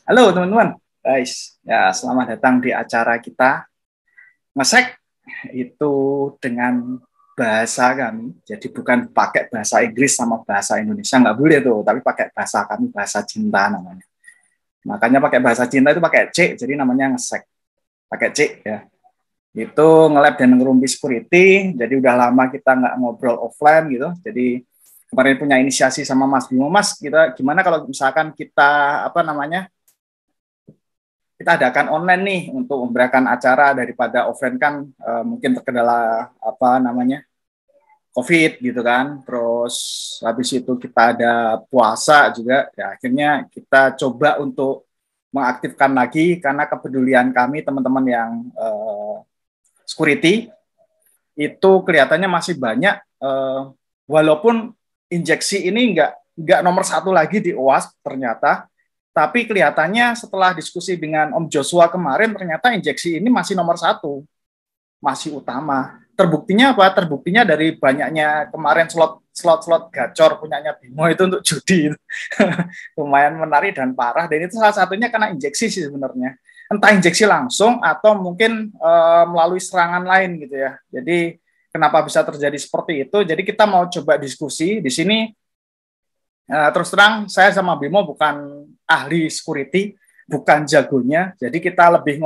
Halo teman-teman, guys. Ya, selamat datang di acara kita ngesek itu dengan bahasa kami. Jadi bukan pakai bahasa Inggris sama bahasa Indonesia, nggak boleh tuh, tapi pakai bahasa kami, bahasa cinta namanya. Makanya pakai bahasa cinta itu pakai C, jadi namanya ngesek. Pakai C ya. Itu nge-lab dan ngerumpi security, jadi udah lama kita nggak ngobrol offline gitu. Jadi kemarin punya inisiasi sama Mas Bimo, Mas, kita gimana kalau misalkan kita kita adakan online nih untuk memberikan acara daripada offline kan mungkin terkendala COVID gitu kan. Terus habis itu kita ada puasa juga. Ya, akhirnya kita coba untuk mengaktifkan lagi karena kepedulian kami teman-teman yang security itu kelihatannya masih banyak walaupun injeksi ini nggak nomor satu lagi di UAS ternyata. Tapi kelihatannya setelah diskusi dengan Om Joshua kemarin, ternyata injeksi ini masih nomor satu, masih utama. Terbuktinya apa? Terbuktinya dari banyaknya kemarin slot gacor punyanya Bimo itu untuk judi. Lumayan menarik dan parah. Dan itu salah satunya karena injeksi sih sebenarnya. Entah injeksi langsung atau mungkin melalui serangan lain gitu ya. Jadi kenapa bisa terjadi seperti itu? Jadi kita mau coba diskusi di sini. Terus terang, saya sama Bimo bukan ahli security, bukan jagonya. Jadi kita lebih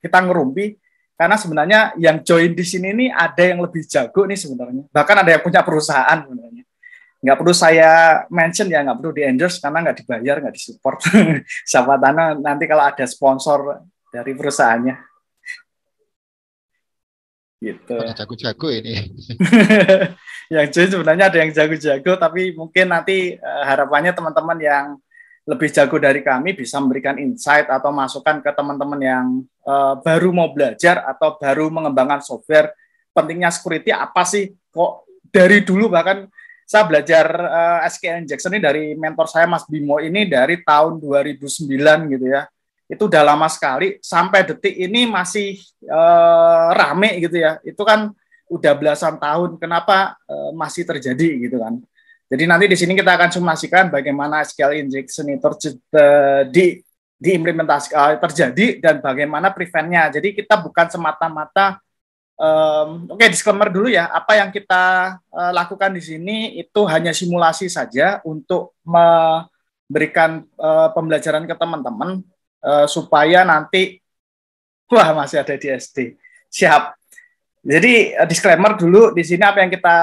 kita ngerumpi, karena sebenarnya yang join di sini nih ada yang lebih jago nih sebenarnya. Bahkan ada yang punya perusahaan sebenarnya. Nggak perlu saya mention ya, nggak perlu di-endorse karena nggak dibayar, nggak disupport. Siapa tahu nanti kalau ada sponsor dari perusahaannya. Gitu. Pada jago-jago ini. Yang join sebenarnya ada yang jago-jago, tapi mungkin nanti harapannya teman-teman yang lebih jago dari kami bisa memberikan insight atau masukan ke teman-teman yang baru mau belajar atau baru mengembangkan software. Pentingnya security apa sih? Kok dari dulu bahkan saya belajar SQL injection ini dari mentor saya Mas Bimo ini dari tahun 2009 gitu ya. Itu udah lama sekali, sampai detik ini masih rame gitu ya. Itu kan udah belasan tahun, kenapa masih terjadi gitu kan. Jadi nanti di sini kita akan simulasikan bagaimana SQL injection itu diimplementasi terjadi dan bagaimana preventnya. Jadi kita bukan semata-mata Oke, disclaimer dulu ya. Apa yang kita lakukan di sini itu hanya simulasi saja untuk memberikan pembelajaran ke teman-teman supaya nanti wah masih ada di SD. Siap. Jadi disclaimer dulu di sini apa yang kita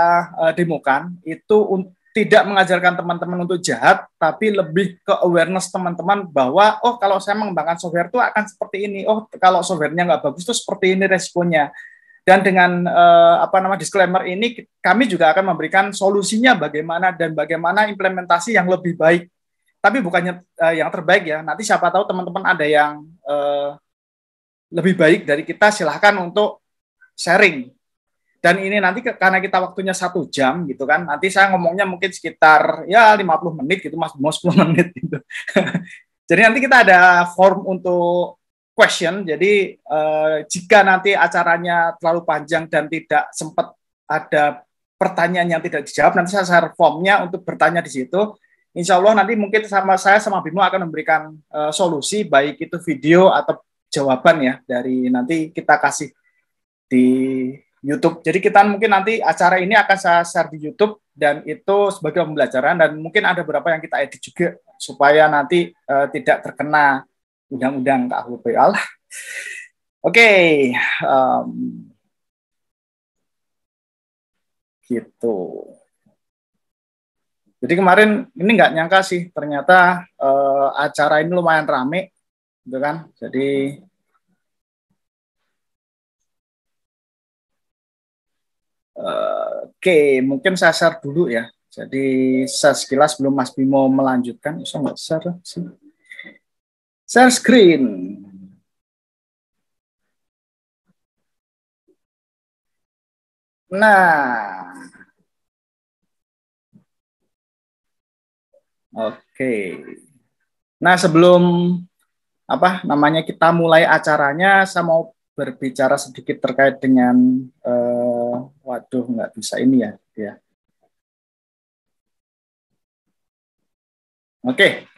demokan itu tidak mengajarkan teman-teman untuk jahat, tapi lebih ke awareness teman-teman bahwa oh kalau saya mengembangkan software itu akan seperti ini, oh kalau softwarenya nggak bagus itu seperti ini resikonya. Dan dengan disclaimer ini kami juga akan memberikan solusinya bagaimana dan bagaimana implementasi yang lebih baik. Tapi bukannya yang terbaik ya. Nanti siapa tahu teman-teman ada yang lebih baik dari kita, silahkan untuk sharing. Dan ini nanti karena kita waktunya 1 jam gitu kan, nanti saya ngomongnya mungkin sekitar ya 50 menit gitu, Mas, mau 10 menit gitu. Jadi nanti kita ada form untuk question, jadi jika nanti acaranya terlalu panjang dan tidak sempat ada pertanyaan yang tidak dijawab, nanti saya share formnya untuk bertanya di situ. Insya Allah nanti mungkin saya sama Bimo akan memberikan solusi, baik itu video atau jawaban ya, dari nanti kita kasih di YouTube. Jadi kita mungkin nanti acara ini akan saya share di YouTube dan itu sebagai pembelajaran dan mungkin ada beberapa yang kita edit juga supaya nanti tidak terkena undang-undang KUHP. Oke, okay. Gitu. Jadi kemarin ini nggak nyangka sih ternyata acara ini lumayan rame, gitu kan. Jadi Oke, mungkin saya share dulu ya. Jadi saya sekilas belum Mas Bimo melanjutkan, bisa nggak share sih? Share screen. Nah, oke. Nah, sebelum kita mulai acaranya, saya mau berbicara sedikit terkait dengan waduh nggak bisa ini ya. Oke.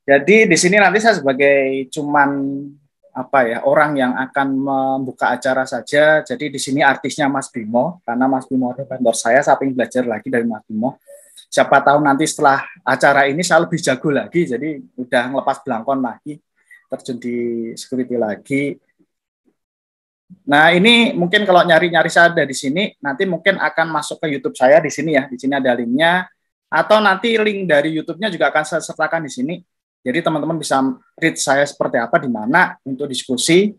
Jadi di sini nanti saya sebagai cuman apa ya, orang yang akan membuka acara saja. Jadi di sini artisnya Mas Bimo, karena Mas Bimo adalah mentor saya ingin belajar lagi dari Mas Bimo. Siapa tahu nanti setelah acara ini saya lebih jago lagi, jadi udah ngelepas belangkon lagi, terjun di security lagi. Nah, ini mungkin kalau nyari-nyari saya ada di sini, nanti mungkin akan masuk ke YouTube saya di sini ya. Di sini ada linknya. Atau nanti link dari YouTube-nya juga akan saya sertakan di sini. Jadi teman-teman bisa read saya seperti apa di mana untuk diskusi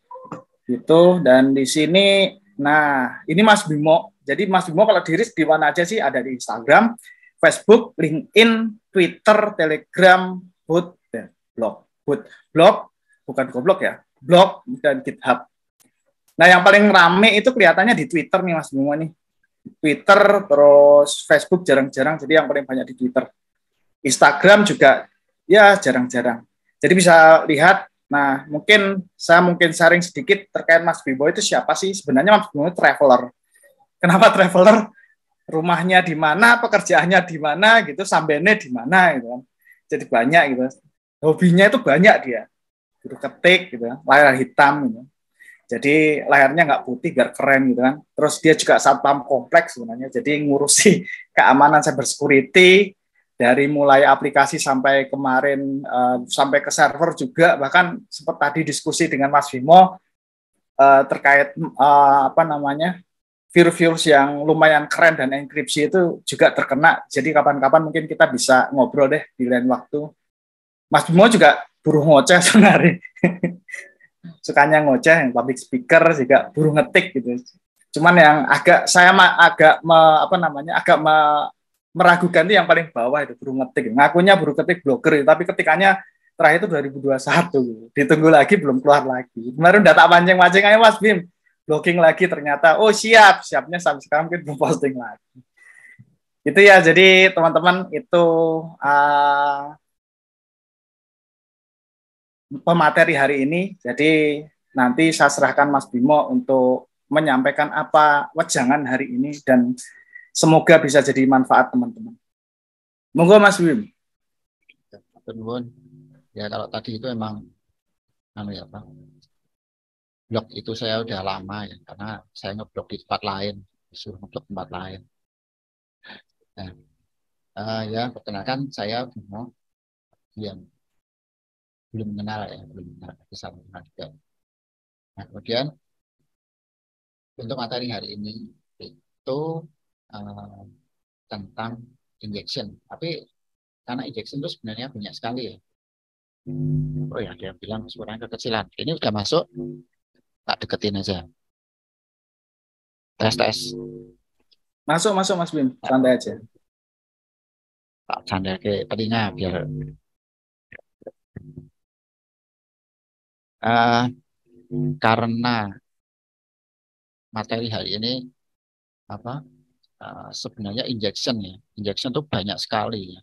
gitu. Dan di sini, nah ini Mas Bimo. Jadi Mas Bimo kalau diri di mana aja sih? Ada di Instagram, Facebook, LinkedIn, Twitter, Telegram, Bot, dan blog, bukan goblok ya, blog dan GitHub. Nah, yang paling rame itu kelihatannya di Twitter nih Mas Bimo nih. Twitter, terus Facebook jarang-jarang, jadi yang paling banyak di Twitter. Instagram juga ya jarang-jarang. Jadi bisa lihat, nah saya mungkin sharing sedikit terkait Mas Bimo itu siapa sih? Sebenarnya Mas Bimo itu traveler. Kenapa traveler? Rumahnya di mana, pekerjaannya di mana gitu, sambennya di mana gitu kan. Jadi banyak gitu. Hobinya itu banyak dia. Buru ketik gitu, layar hitam gitu. Jadi layarnya nggak putih biar keren gitu kan. Terus dia juga satpam kompleks sebenarnya. Jadi ngurusi keamanan cyber security dari mulai aplikasi sampai kemarin sampai ke server juga. Bahkan sempat tadi diskusi dengan Mas Bimo terkait apa namanya virus-virus yang lumayan keren dan enkripsi itu juga terkena. Jadi kapan-kapan mungkin kita bisa ngobrol deh di lain waktu. Mas Bimo juga buruh ngoceh sebenarnya. Sukanya ngoceh, yang public speaker juga buruh ngetik gitu. Cuman yang agak meragukan itu yang paling bawah itu buruh ngetik. Ngakunya buruh ketik blogger, tapi ketikannya terakhir itu 2021. Ditunggu lagi belum keluar lagi. Kemarin udah tak pancing-pancing aja Mas Bim, blogging lagi ternyata. Oh siapnya sampai sekarang mungkin belum posting lagi. Itu ya, jadi teman-teman itu pemateri hari ini. Jadi nanti saya serahkan Mas Bimo untuk menyampaikan apa wejangan hari ini dan semoga bisa jadi manfaat teman-teman. Monggo Mas Bim. Ya kalau tadi itu emang ya Pak. Blog itu saya udah lama ya karena saya ngeblog di tempat lain, disuruh ngeblog tempat lain. Nah, ya perkenalkan saya Bimo yang belum mengenal bisa mengenal juga. Nah, kemudian untuk materi hari ini itu uh, tentang injection. Tapi karena injection itu sebenarnya banyak sekali ya. Oh ya, dia bilang suaranya kekecilan. Ini udah masuk, tak deketin aja. Tes. Masuk Mas Bim, santai aja. Tak canda ke telinga biar karena materi hari ini sebenarnya injection ya. Injection itu banyak sekali ya.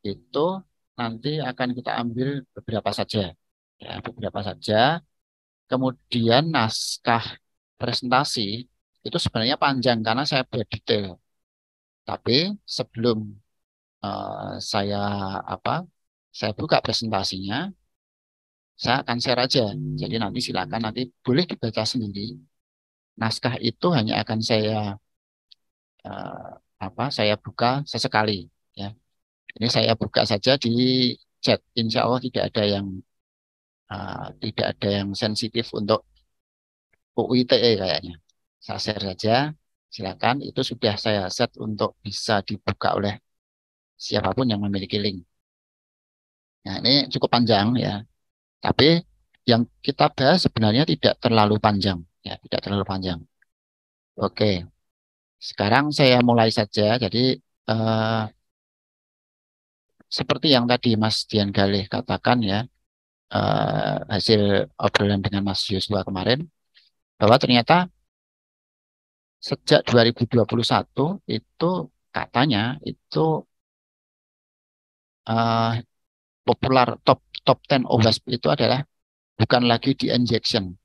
Itu nanti akan kita ambil beberapa saja. Ya, beberapa saja. Kemudian naskah presentasi itu sebenarnya panjang karena saya buat detail. Tapi sebelum saya saya buka presentasinya, saya akan share aja. Jadi nanti silakan nanti boleh dibaca sendiri. Naskah itu hanya akan saya buka sesekali ya. Ini saya buka saja di chat. Insya Allah tidak ada yang sensitif untuk UITE kayaknya. Saya share saja. Silakan. Itu sudah saya set untuk bisa dibuka oleh siapapun yang memiliki link. Nah, ini cukup panjang ya. Tapi yang kita bahas sebenarnya tidak terlalu panjang ya, tidak terlalu panjang. Oke. Sekarang saya mulai saja. Jadi seperti yang tadi Mas Dian Galih katakan ya, hasil obrolan dengan Mas Yosua kemarin, bahwa ternyata sejak 2021 itu katanya itu populer top 10 OWASP itu adalah bukan lagi di injection,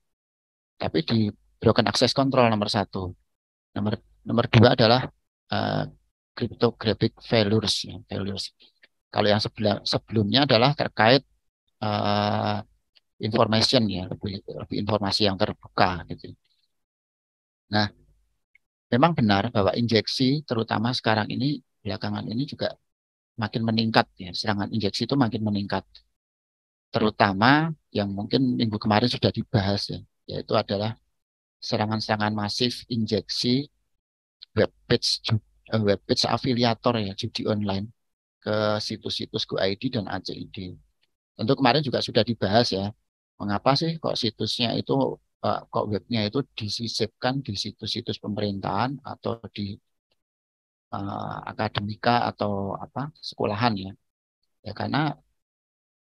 tapi di broken access control nomor satu. Nomor dua adalah cryptographic failures. Kalau yang sebelumnya adalah terkait uh, information ya, lebih informasi yang terbuka gitu. Nah, memang benar bahwa injeksi terutama sekarang ini belakangan ini juga makin meningkat ya, serangan injeksi itu makin meningkat. Terutama yang mungkin minggu kemarin sudah dibahas ya, yaitu adalah serangan-serangan masif injeksi web page afiliator ya, judi online ke situs-situs GoID dan ACID. Tentu kemarin juga sudah dibahas ya, mengapa sih kok situsnya itu kok webnya itu disisipkan di situs-situs pemerintahan atau di akademika atau apa sekolahan ya. Ya karena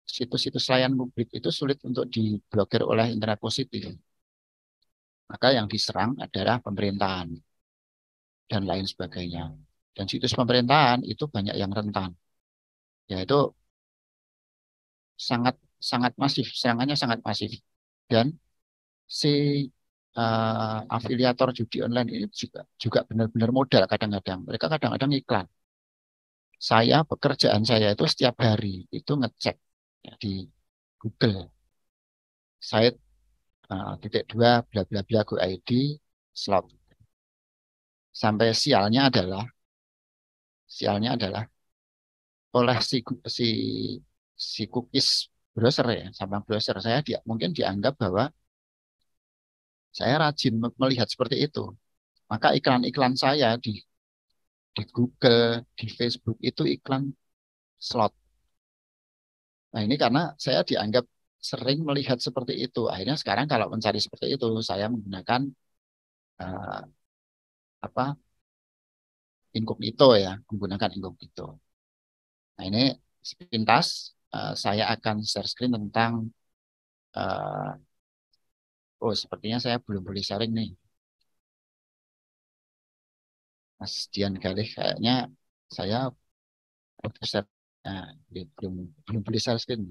situs-situs layanan publik itu sulit untuk diblokir oleh internet positif. Maka yang diserang adalah pemerintahan dan lain sebagainya. Dan situs pemerintahan itu banyak yang rentan, yaitu sangat sangat masif, serangannya sangat masif. Dan si afiliator judi online ini juga benar-benar modal kadang-kadang. Mereka kadang-kadang iklan. Pekerjaan saya itu setiap hari itu ngecek ya, di Google site titik dua bla bla bla go ID slot. Sampai sialnya adalah oleh si cookies browser ya, sama browser saya mungkin dianggap bahwa saya rajin melihat seperti itu. Maka iklan-iklan saya di Google, di Facebook itu iklan slot. Nah ini karena saya dianggap sering melihat seperti itu. Akhirnya sekarang kalau mencari seperti itu, saya menggunakan uh, apa incognito ya, menggunakan incognito. Nah ini sepintas saya akan share screen tentang uh, oh sepertinya saya belum boleh sharing nih. Mas Dian Galih kayaknya saya share, belum belum boleh share screen.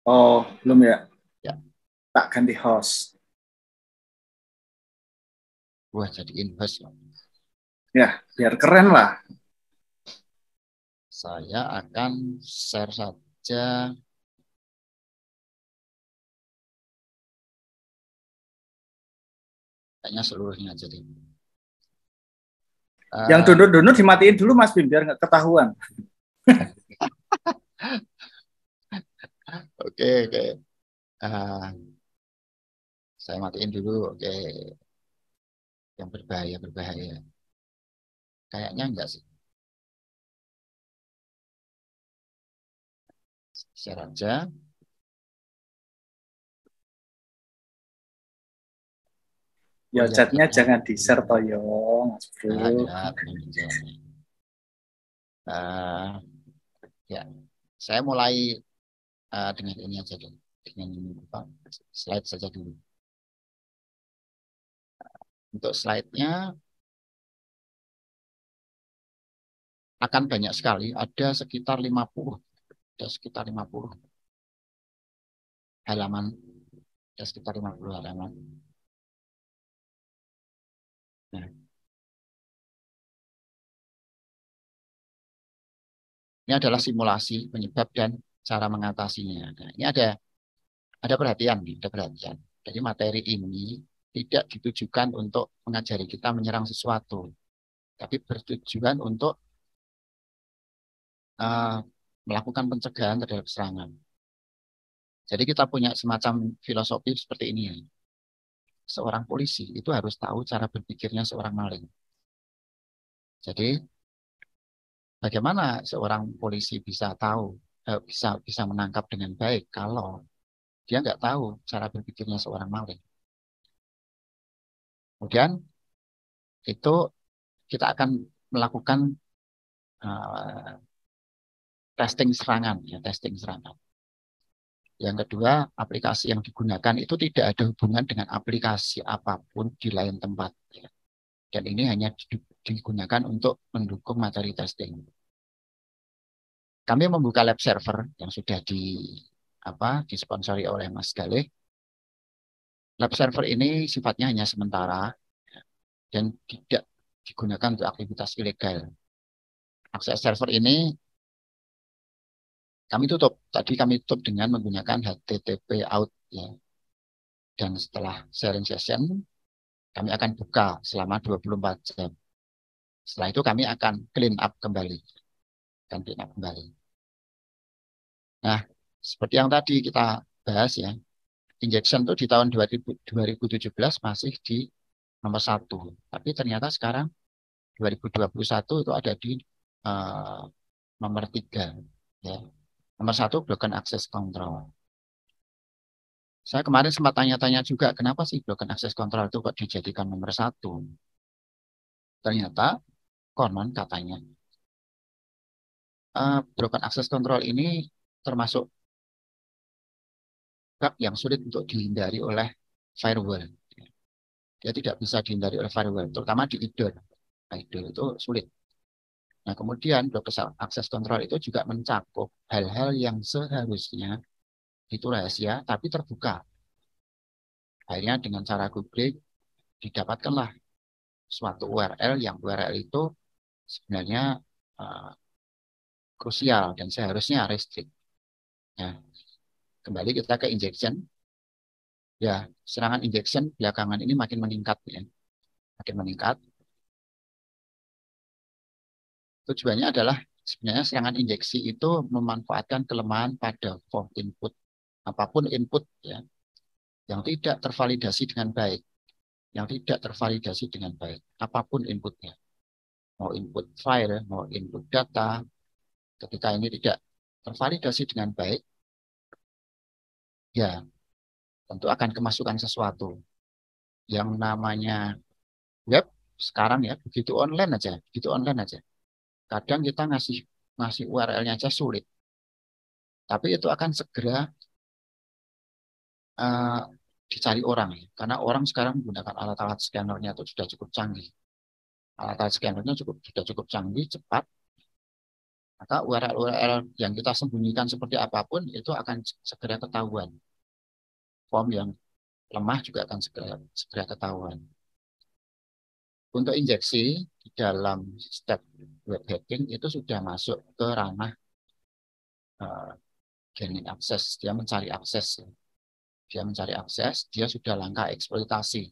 Oh, belum ya? Ya, Tak ganti host. wah jadiin host. Ya, biar keren lah. Saya akan share saja. Kayaknya seluruhnya jadi. Yang Uh, download-download dimatiin dulu Mas Bim, biar nggak ketahuan. oke, oke. Uh, saya matiin dulu. Oke, yang berbahaya. Kayaknya enggak sih. Share aja. Ya, Oh ya, chatnya chatnya jangan di-share toh yo, Mas Bro. ada penunjuknya. Uh, ya, saya mulai dengan ini aja dulu. Dengan apa, slide saja dulu. Untuk slide-nya akan banyak sekali. Ada sekitar 50. Ada sekitar 50 halaman. Ada sekitar 50 halaman. Nah, ini adalah simulasi penyebab dan cara mengatasinya. Nah, ini ada perhatian nih, ada perhatian. Jadi materi ini tidak ditujukan untuk mengajari kita menyerang sesuatu, tapi bertujuan untuk uh, melakukan pencegahan terhadap serangan. Jadi kita punya semacam filosofi seperti ini ya. Seorang polisi itu harus tahu cara berpikirnya seorang maling. Jadi bagaimana seorang polisi bisa tahu, bisa menangkap dengan baik kalau dia nggak tahu cara berpikirnya seorang maling. Kemudian itu kita akan melakukan uh, testing serangan, ya testing serangan. Yang kedua, aplikasi yang digunakan itu tidak ada hubungan dengan aplikasi apapun di lain tempat. Ya. Dan ini hanya digunakan untuk mendukung materi testing. Kami membuka lab server yang sudah disponsori oleh Mas Galih. Lab server ini sifatnya hanya sementara dan tidak digunakan untuk aktivitas ilegal. Akses server ini Tadi kami tutup dengan menggunakan HTTP out ya. Dan setelah sharing session, kami akan buka selama 24 jam. Setelah itu kami akan clean up kembali. Nah, seperti yang tadi kita bahas ya, injection itu di tahun 2017 masih di nomor 1. Tapi ternyata sekarang 2021 itu ada di nomor 3. Ya. Nomor 1 broken access control. Saya kemarin sempat tanya-tanya juga, kenapa sih broken access control itu kok dijadikan nomor 1? Ternyata, konon katanya, broken access control ini termasuk bug yang sulit untuk dihindari oleh firewall. Dia tidak bisa dihindari oleh firewall, terutama di IDOR. Nah, IDOR itu sulit. Nah, kemudian broken access control itu juga mencakup hal-hal yang seharusnya itu rahasia, tapi terbuka. Akhirnya dengan cara googling, didapatkanlah suatu URL yang URL itu sebenarnya krusial dan seharusnya restrict. Nah, kembali kita ke injection. Ya, serangan injection belakangan ini makin meningkat ya. Makin meningkat. Tujuannya adalah sebenarnya serangan injeksi itu memanfaatkan kelemahan pada form input. Apapun input ya, yang tidak tervalidasi dengan baik. Yang tidak tervalidasi dengan baik. Apapun inputnya. Mau input file, mau input data. Ketika ini tidak tervalidasi dengan baik, ya tentu akan kemasukan sesuatu. Yang namanya web sekarang ya, begitu online aja. Kadang kita ngasih URL-nya aja sulit. Tapi itu akan segera dicari orang ya. Karena orang sekarang menggunakan alat-alat scannernya itu sudah cukup canggih. Alat-alat scannernya sudah cukup canggih, cepat. Maka URL-URL yang kita sembunyikan seperti apapun itu akan segera ketahuan. Form yang lemah juga akan segera ketahuan. Untuk injeksi di dalam step web hacking itu sudah masuk ke ranah gaining access. Dia mencari akses. Dia sudah langkah eksploitasi.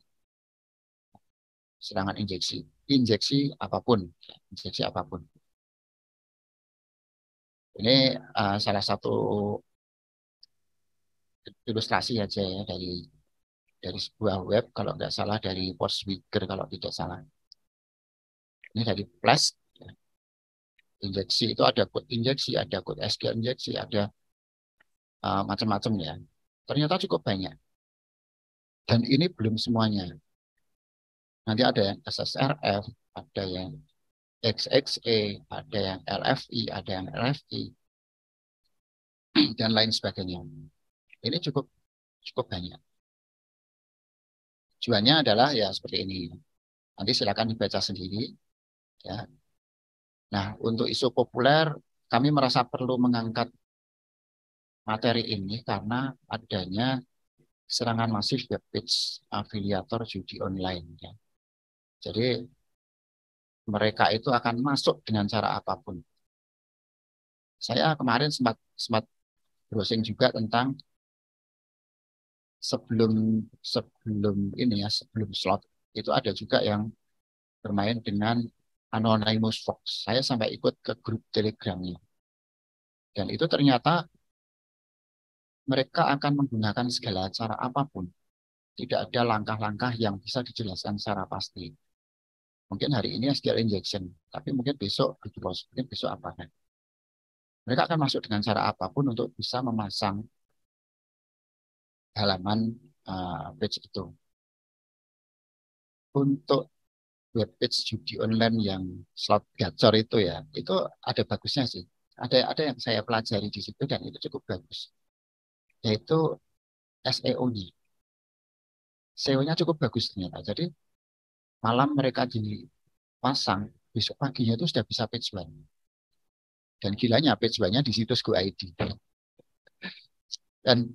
Serangan injeksi apapun. Ini salah satu ilustrasi aja ya dari sebuah web, kalau nggak salah dari Postwigger kalau tidak salah. Ini dari Flash. Injeksi itu ada code injeksi, ada code SQL injeksi, ada macam-macam ya. Ternyata cukup banyak. Dan ini belum semuanya. Nanti ada yang SSRF, ada yang XXE, ada yang LFI, ada yang LFI, dan lain sebagainya. Ini cukup banyak. Tujuannya adalah ya seperti ini. Nanti silakan dibaca sendiri. Ya. Nah, untuk isu populer, kami merasa perlu mengangkat materi ini karena adanya serangan masif web page afiliator judi online. Ya. Jadi mereka itu akan masuk dengan cara apapun. Saya kemarin sempat browsing juga tentang sebelum slot itu ada juga yang bermain dengan Anonymous Fox. Saya sampai ikut ke grup Telegramnya. Dan itu ternyata mereka akan menggunakan segala cara apapun. Tidak ada langkah-langkah yang bisa dijelaskan secara pasti. Mungkin hari ini SQL injection, tapi mungkin besok DDoS, mungkin besok apa. Mereka akan masuk dengan cara apapun untuk bisa memasang halaman page itu. Untuk web page judi online yang slot gacor itu ya, itu ada bagusnya sih. Ada yang saya pelajari di situ dan itu cukup bagus. Yaitu SEO-nya. SEO-nya cukup bagus ternyata. Jadi malam mereka dipasang, besok paginya itu sudah bisa page one. Dan gilanya page one-nya di situs GoID. Dan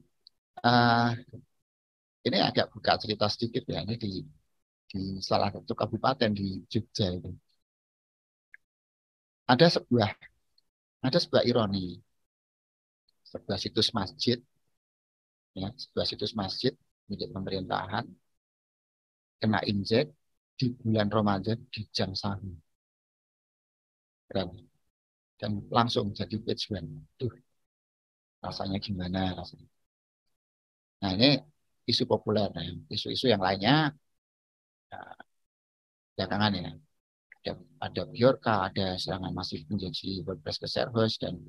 ini agak buka cerita sedikit ya. Ini di salah satu kabupaten di Jogja itu. Ada sebuah ironi. sebuah situs masjid, ya, sebuah situs masjid milik pemerintahan kena injek di bulan Ramadan di jam sahur. Dan langsung jadi page one. Tuh, rasanya gimana rasanya. Nah, ini isu populer. Nah, isu-isu yang lainnya belakangan ya. Ada Bjorka, ada serangan masif menjadi WordPress ke servers dan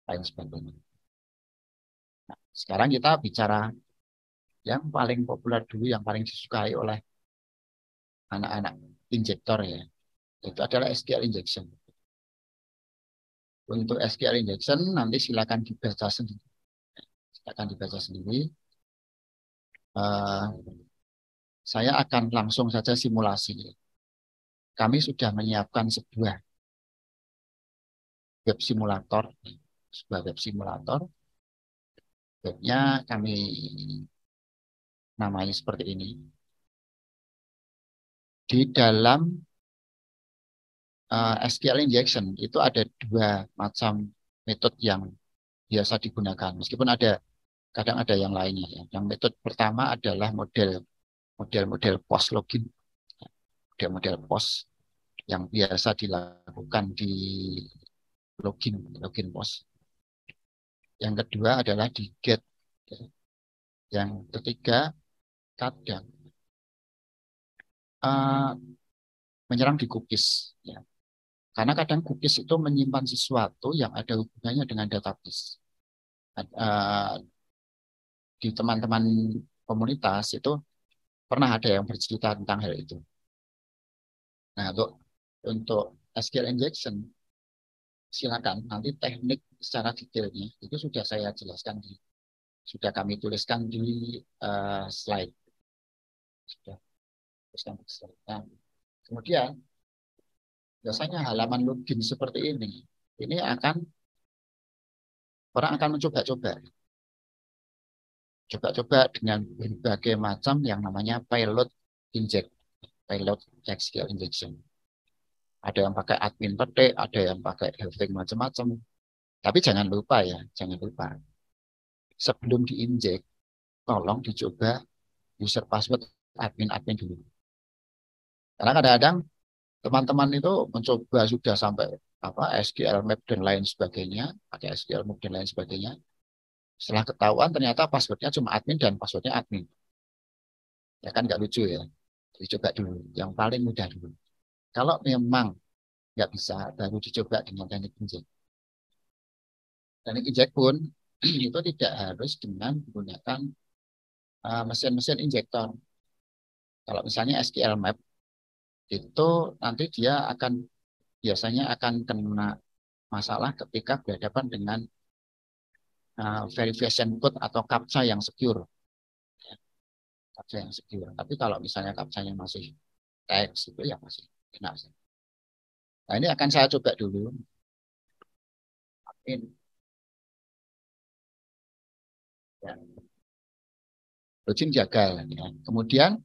lain sebagainya. Nah, sekarang kita bicara yang paling populer dulu, yang paling disukai oleh anak-anak injektor ya, itu adalah SQL injection. Untuk SQL injection nanti silakan dibaca sendiri. Silakan dibaca sendiri. Saya akan langsung saja simulasi. Kami sudah menyiapkan sebuah web simulator, Webnya kami namanya seperti ini. Di dalam SQL injection itu ada dua macam metode yang biasa digunakan. Meskipun kadang ada yang lainnya. Ya. Yang metode pertama adalah model post login, model post yang biasa dilakukan di login post. Yang kedua adalah di get. Yang ketiga kadang menyerang di cookies. Ya. Karena kadang cookies itu menyimpan sesuatu yang ada hubungannya dengan database. Di teman-teman komunitas itu pernah ada yang bercerita tentang hal itu. Nah, untuk SQL injection, silakan nanti teknik secara detailnya itu sudah saya jelaskan, sudah kami tuliskan di slide. Sudah tuliskan di slide. Nah, kemudian biasanya halaman login seperti ini orang akan coba-coba dengan berbagai macam yang namanya payload SQL injection. Ada yang pakai admin petik, ada yang pakai having macam-macam. Tapi jangan lupa sebelum diinjek, tolong dicoba user password admin dulu. Karena kadang-kadang teman-teman itu mencoba sudah sampai SQL map dan lain sebagainya, pakai SQL map dan lain sebagainya. Setelah ketahuan ternyata passwordnya cuma admin dan passwordnya admin. Ya kan nggak lucu ya. Dicoba dulu, yang paling mudah dulu. Kalau memang nggak bisa, baru dicoba dengan teknik injek. Teknik injek pun itu tidak harus dengan menggunakan mesin-mesin injektor. Kalau misalnya SQL map, itu nanti dia biasanya akan kena masalah ketika berhadapan dengan verification code atau CAPTCHA yang secure. CAPTCHA yang secure. Tapi kalau misalnya CAPTCHA-nya masih teks, itu ya masih enak. Nah, ini akan saya coba dulu. Ya. Login gagal. Ya. Kemudian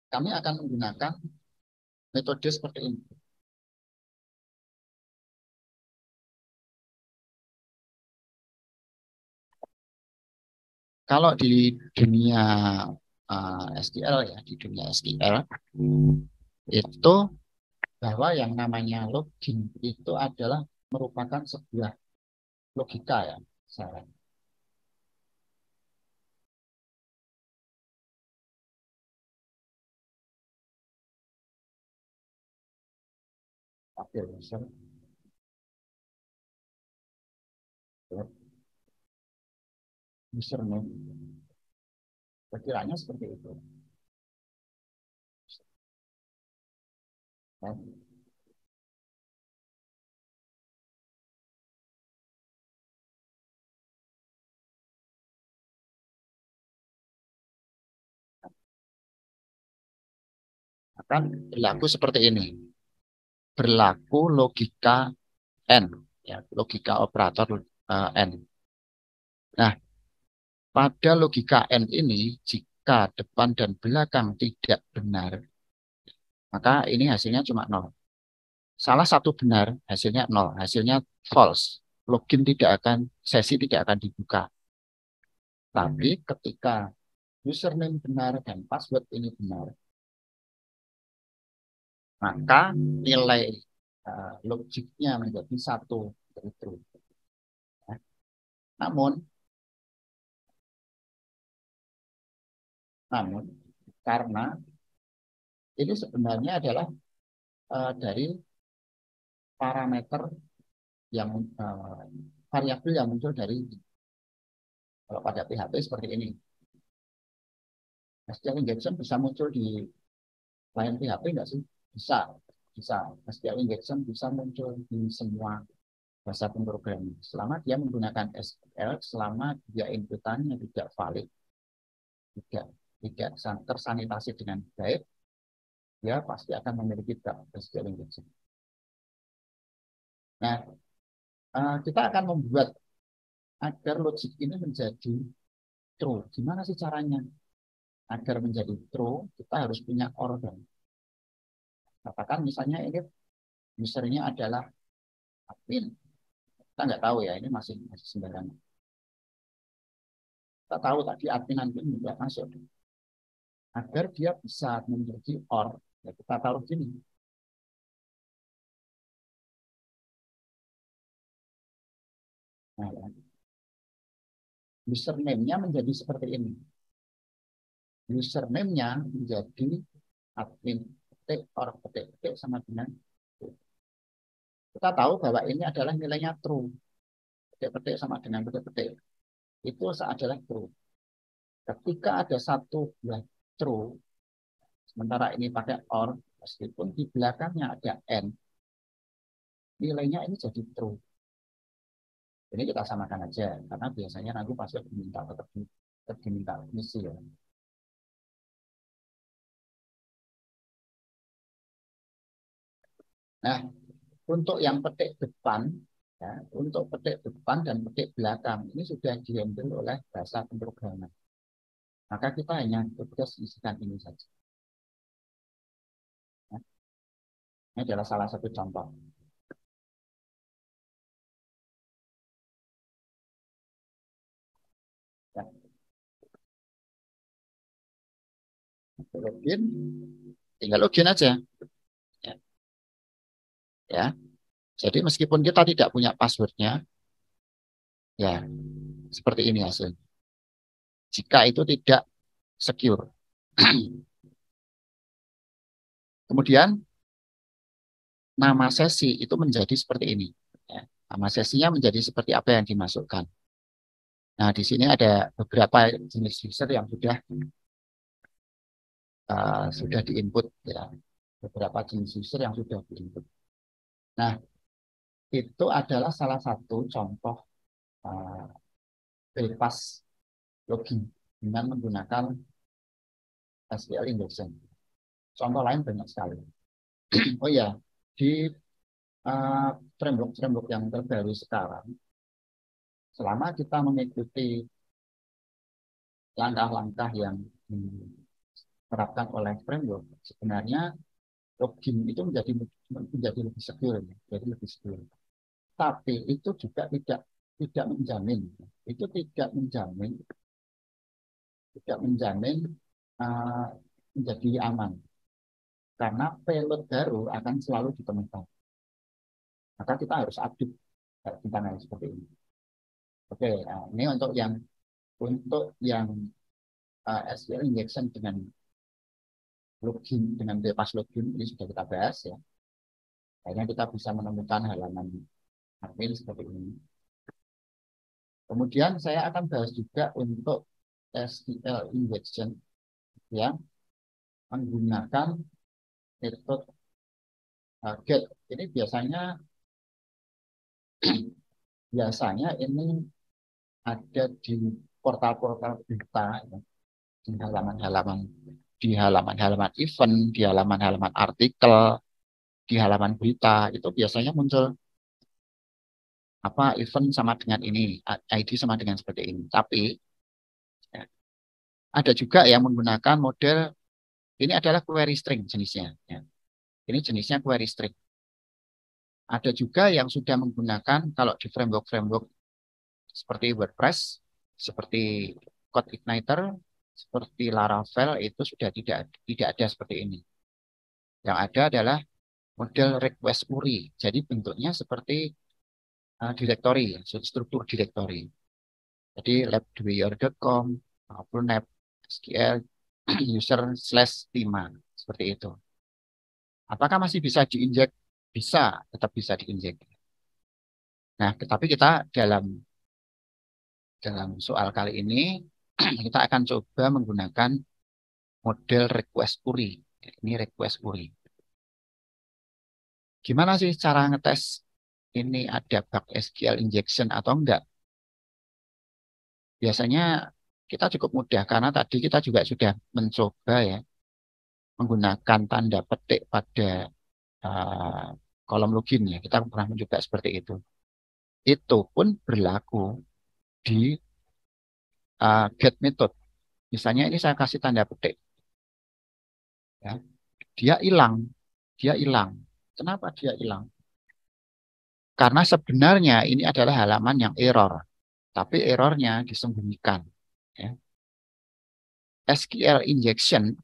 kami akan menggunakan metode seperti ini. Kalau di dunia SQL ya, di dunia SQL itu bahwa yang namanya login itu adalah merupakan sebuah logika ya. Username. Perkiranya seperti itu. Akan berlaku seperti ini. Berlaku logika N, ya, logika operator N. Nah, pada logika N ini, jika depan dan belakang tidak benar, maka ini hasilnya cuma 0. Salah satu benar, hasilnya 0, hasilnya false. sesi tidak akan dibuka. Tapi ketika username benar dan password ini benar, maka nilai logiknya menjadi 1 dari true. Namun karena ini sebenarnya adalah dari parameter yang variabel yang muncul dari, kalau pada PHP seperti ini. SQL injection bisa muncul di lain PHP enggak sih? Bisa. SQL injection bisa muncul di semua bahasa pemrograman. Selama dia menggunakan SQL, selama dia inputannya tidak valid, tidak tersanitasi dengan baik, dia pasti akan memiliki bug SQL injection. Nah, kita akan membuat agar logik ini menjadi true. Gimana sih caranya? Agar menjadi true, kita harus punya OR. Katakan misalnya ini usernya adalah admin. Kita nggak tahu ya, ini masih sembarangan. Kita tahu tadi admin juga masuk. Agar dia bisa menjadi OR, ya kita taruh gini. Nah, ya. Username-nya menjadi seperti ini. Username-nya menjadi admin petik or petik sama dengan true. Kita tahu bahwa ini adalah nilainya true. Petik sama dengan petik. Itu adalah true. Ketika ada satu buah true, sementara ini pakai or, meskipun di belakangnya ada n, nilainya ini jadi true. Ini kita samakan aja, karena biasanya nanti pasti diminta diminta misi ya. Nah, untuk yang petik depan, ya, untuk petik depan dan petik belakang, ini sudah dihandle oleh bahasa pemrograman. Maka kita hanya tugas isikan ini saja. Ya. Ini adalah salah satu contoh. Ya. Login, tinggal login aja. Ya. Ya. Jadi meskipun kita tidak punya passwordnya, ya seperti ini hasilnya. Jika itu tidak secure. Kemudian nama sesi itu menjadi seperti ini. Ya. Nama sesinya menjadi seperti apa yang dimasukkan. Nah, di sini ada beberapa jenis user yang sudah diinput, ya. Beberapa jenis user yang sudah diinput. Nah, itu adalah salah satu contoh bypass login dengan menggunakan SQL injection. Contoh lain banyak sekali. Oh ya, di framework yang terbaru sekarang, selama kita mengikuti langkah-langkah yang diterapkan oleh framework, sebenarnya login itu menjadi lebih secure, jadi lebih secure. Tapi itu juga tidak menjamin, menjadi aman, karena payload baru akan selalu ditemukan. Maka kita harus update tentang hal seperti ini. Oke, nah, ini untuk yang SQL injection dengan login, dengan bypass login ini sudah kita bahas ya. Akhirnya kita bisa menemukan halaman admin seperti ini. Kemudian saya akan bahas juga untuk SQL injection yang menggunakan metode get. Ini biasanya ini ada di portal-portal berita, ya. Di halaman-halaman event, di halaman-halaman artikel, di halaman berita, itu biasanya muncul event sama dengan ini, ID sama dengan seperti ini. Tapi ya, ada juga yang menggunakan model, ini adalah query string jenisnya. Ya. Ini jenisnya query string. Ada juga yang sudah menggunakan kalau di framework-framework seperti WordPress, seperti CodeIgniter, seperti Laravel itu sudah tidak ada seperti ini. Yang ada adalah model request URI. Jadi bentuknya seperti directory, struktur directory. Jadi lab2your.com maupun lab SQL user/thema seperti itu. Apakah masih bisa diinjek? Bisa, tetap bisa diinjek. Nah, tetapi kita dalam soal kali ini kita akan coba menggunakan model request URI. Ini request URI. Gimana sih cara ngetes ini ada bug SQL injection atau enggak? Biasanya kita cukup mudah karena tadi kita juga sudah mencoba ya menggunakan tanda petik pada uh, kolom login ya. Kita pernah mencoba seperti itu. Itu pun berlaku di get method. Misalnya ini saya kasih tanda petik. Ya. Dia hilang. Dia hilang. Kenapa dia hilang? Karena sebenarnya ini adalah halaman yang error. Tapi errornya disembunyikan. Ya. SQL injection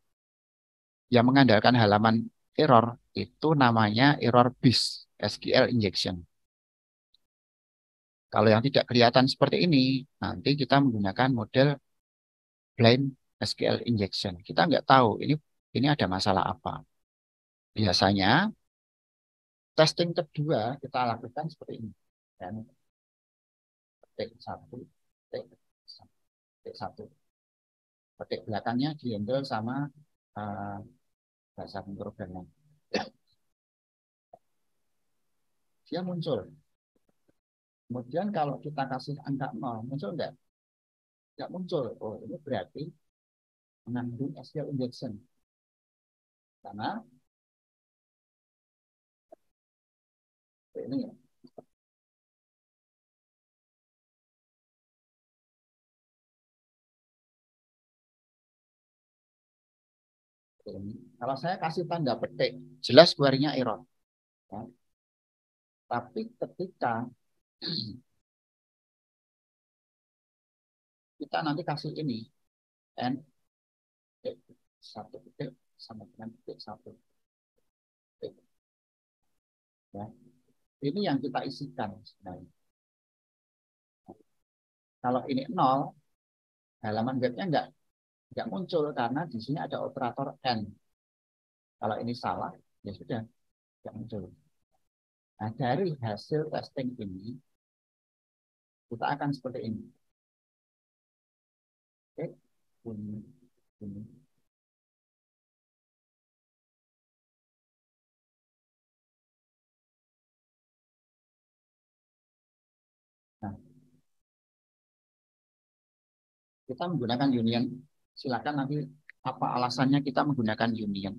yang mengandalkan halaman error itu namanya error based SQL injection. Kalau yang tidak kelihatan seperti ini, nanti kita menggunakan model blind SQL injection. Kita nggak tahu ini ada masalah apa. Biasanya testing kedua kita lakukan seperti ini. Dan petik satu, petik satu. Petik belakangnya dihandle sama bahasa pemrograman. Dia muncul. Kemudian kalau kita kasih angka 0, muncul enggak? Enggak muncul. Oh, ini berarti mengandung SQL injection. Karena ini ya. Ini. Kalau saya kasih tanda petik, jelas query-nya error. Ya. Tapi ketika kita nanti kasih ini, n satu petik sama dengan petik satu. Ya. Ini yang kita isikan sebenarnya. Kalau ini 0, halaman webnya enggak muncul karena di sini ada operator n. Kalau ini salah, ya sudah, enggak muncul. Nah, dari hasil testing ini, kita akan seperti ini. Oke, ini. Nah, kita menggunakan union. Silakan nanti apa alasannya kita menggunakan union.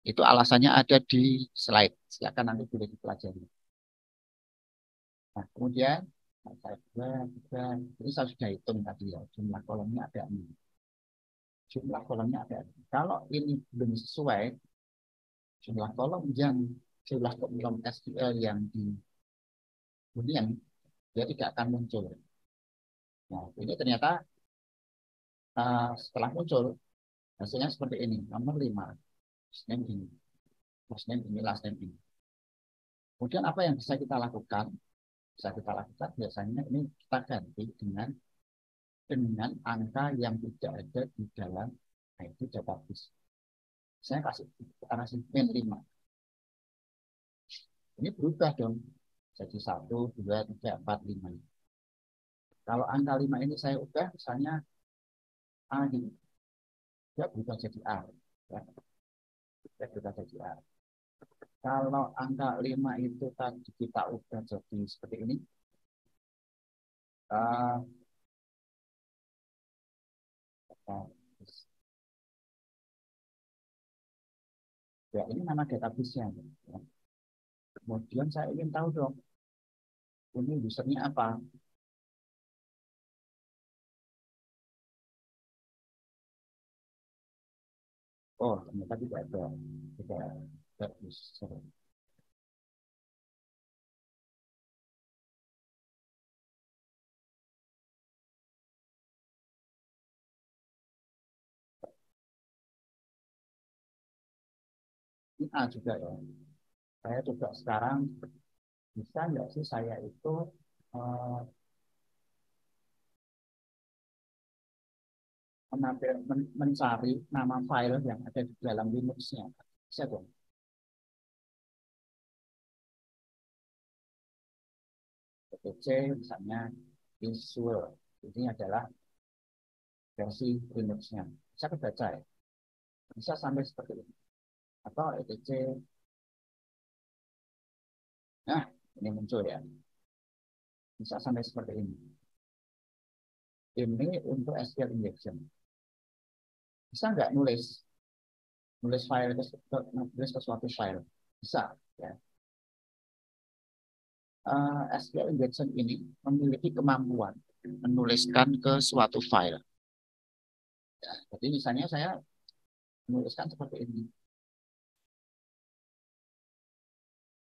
Itu alasannya ada di slide. Silakan nanti boleh dipelajari. Nah, kemudian ini saya sudah hitung tadi ya, jumlah kolomnya ada 6. Jumlah kolomnya ada 6. Kalau ini belum sesuai, jumlah kolom SQL yang di union, dia tidak akan muncul. Nah, ini ternyata setelah muncul, hasilnya seperti ini, nomor 5. First name ini, last name ini. Kemudian apa yang bisa kita lakukan? Bisa kita lakukan biasanya ini kita ganti dengan angka yang tidak ada di dalam itu database. Saya kasih min 5. Ini berubah dong. Jadi 1, 2, 3, 4, 5. Kalau angka 5 ini saya ubah misalnya A ini. Dia berubah jadi A. Ya. Dia berubah jadi A. Kalau angka 5 itu tadi kita ubah jadi seperti ini. Ya, ini nama database-nya. Ya. Kemudian saya ingin tahu dong, ini usernya apa? Oh, ternyata tidak ada user. Ini A juga ya. Saya coba sekarang, bisa nggak sih saya itu mencari nama file yang ada di dalam Linux-nya. Bisa dong. etc misalnya visual. Ini adalah versi Linux-nya. Bisa kebaca ya. Bisa sampai seperti ini. Atau etc. Nah, ini muncul ya. Bisa sampai seperti ini. Ini untuk SQL injection. Bisa nggak nulis file nulis ke suatu file? Bisa ya. SQL injection ini memiliki kemampuan menuliskan ke suatu file. Ya, jadi misalnya saya menuliskan seperti ini.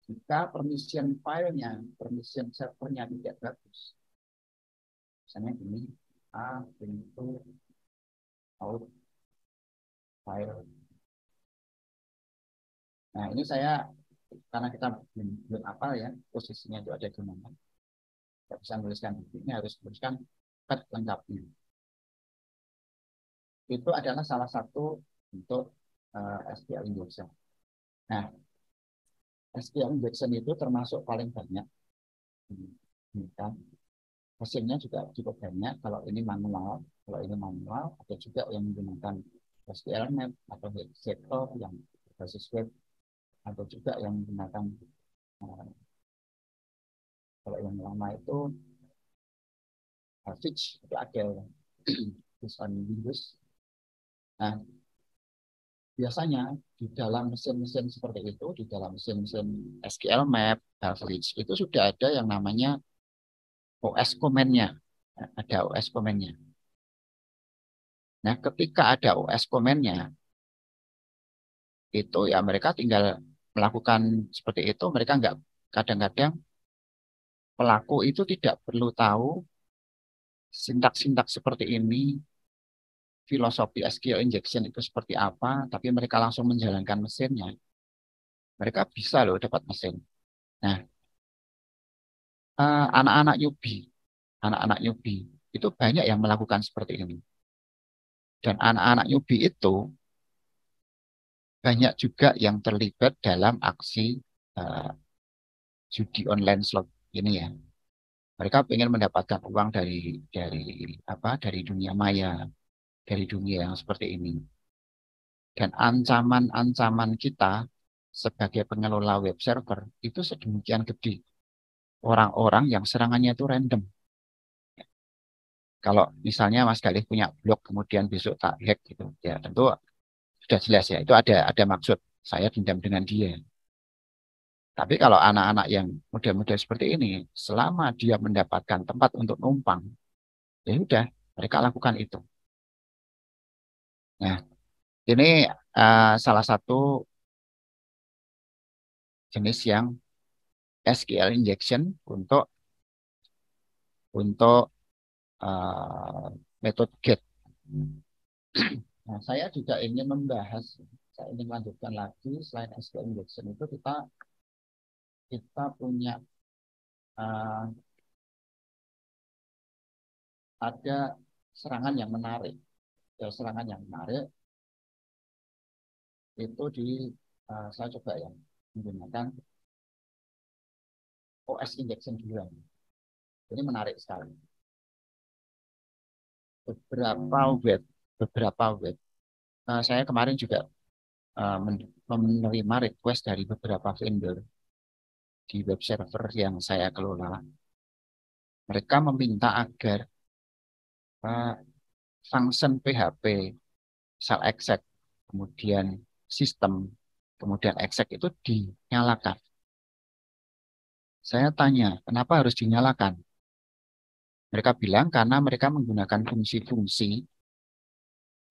Jika permission filenya, permission servernya tidak bagus, misalnya ini A pintu out file. Nah ini saya karena kita belum apa ya posisinya itu ada di mana, tidak bisa menuliskan ini, harus menuliskan pet lengkapnya. Itu adalah salah satu untuk SQL injection. Nah, SQL injection itu termasuk paling banyak. Kan? Mesinnya juga cukup banyak. Kalau ini manual, ada juga yang menggunakan SQL Map atau Hexator yang berbasis web, atau juga yang menggunakan kalau yang lama itu Fitch itu ada on Windows. Nah, biasanya di dalam mesin-mesin seperti itu, di dalam mesin-mesin SQL Map, Fitch itu sudah ada yang namanya OS command-nya. Ada OS command-nya. Nah, ketika ada OS command-nya, itu ya mereka tinggal melakukan seperti itu. Mereka nggak, kadang-kadang pelaku itu tidak perlu tahu sintak-sintak seperti ini, filosofi SQL injection itu seperti apa, tapi mereka langsung menjalankan mesinnya. Mereka bisa loh dapat mesin. Nah, anak-anak newbie itu banyak yang melakukan seperti ini. Dan anak-anak newbie itu banyak juga yang terlibat dalam aksi judi online slot ini ya. Mereka ingin mendapatkan uang dari dunia maya, dari dunia yang seperti ini. Dan ancaman-ancaman kita sebagai pengelola web server itu sedemikian gede. Orang-orang yang serangannya itu random. Kalau misalnya Mas Galih punya blog kemudian besok tak hack gitu, ya tentu sudah jelas ya, itu ada maksud saya dendam dengan dia. Tapi kalau anak-anak yang muda-muda seperti ini, selama dia mendapatkan tempat untuk numpang, ya sudah, mereka lakukan itu. Nah, ini salah satu jenis yang SQL injection untuk metode get. Nah, saya juga ingin membahas, saya ingin lanjutkan lagi selain SQL injection itu kita punya ada serangan yang menarik. Ya, serangan yang menarik itu saya coba ya menggunakan OS injection juga. Ini menarik sekali. Beberapa web. Saya kemarin juga menerima request dari beberapa vendor di web server yang saya kelola. Mereka meminta agar function PHP, shell exec, kemudian sistem, kemudian exec itu dinyalakan. Saya tanya, kenapa harus dinyalakan? Mereka bilang karena mereka menggunakan fungsi-fungsi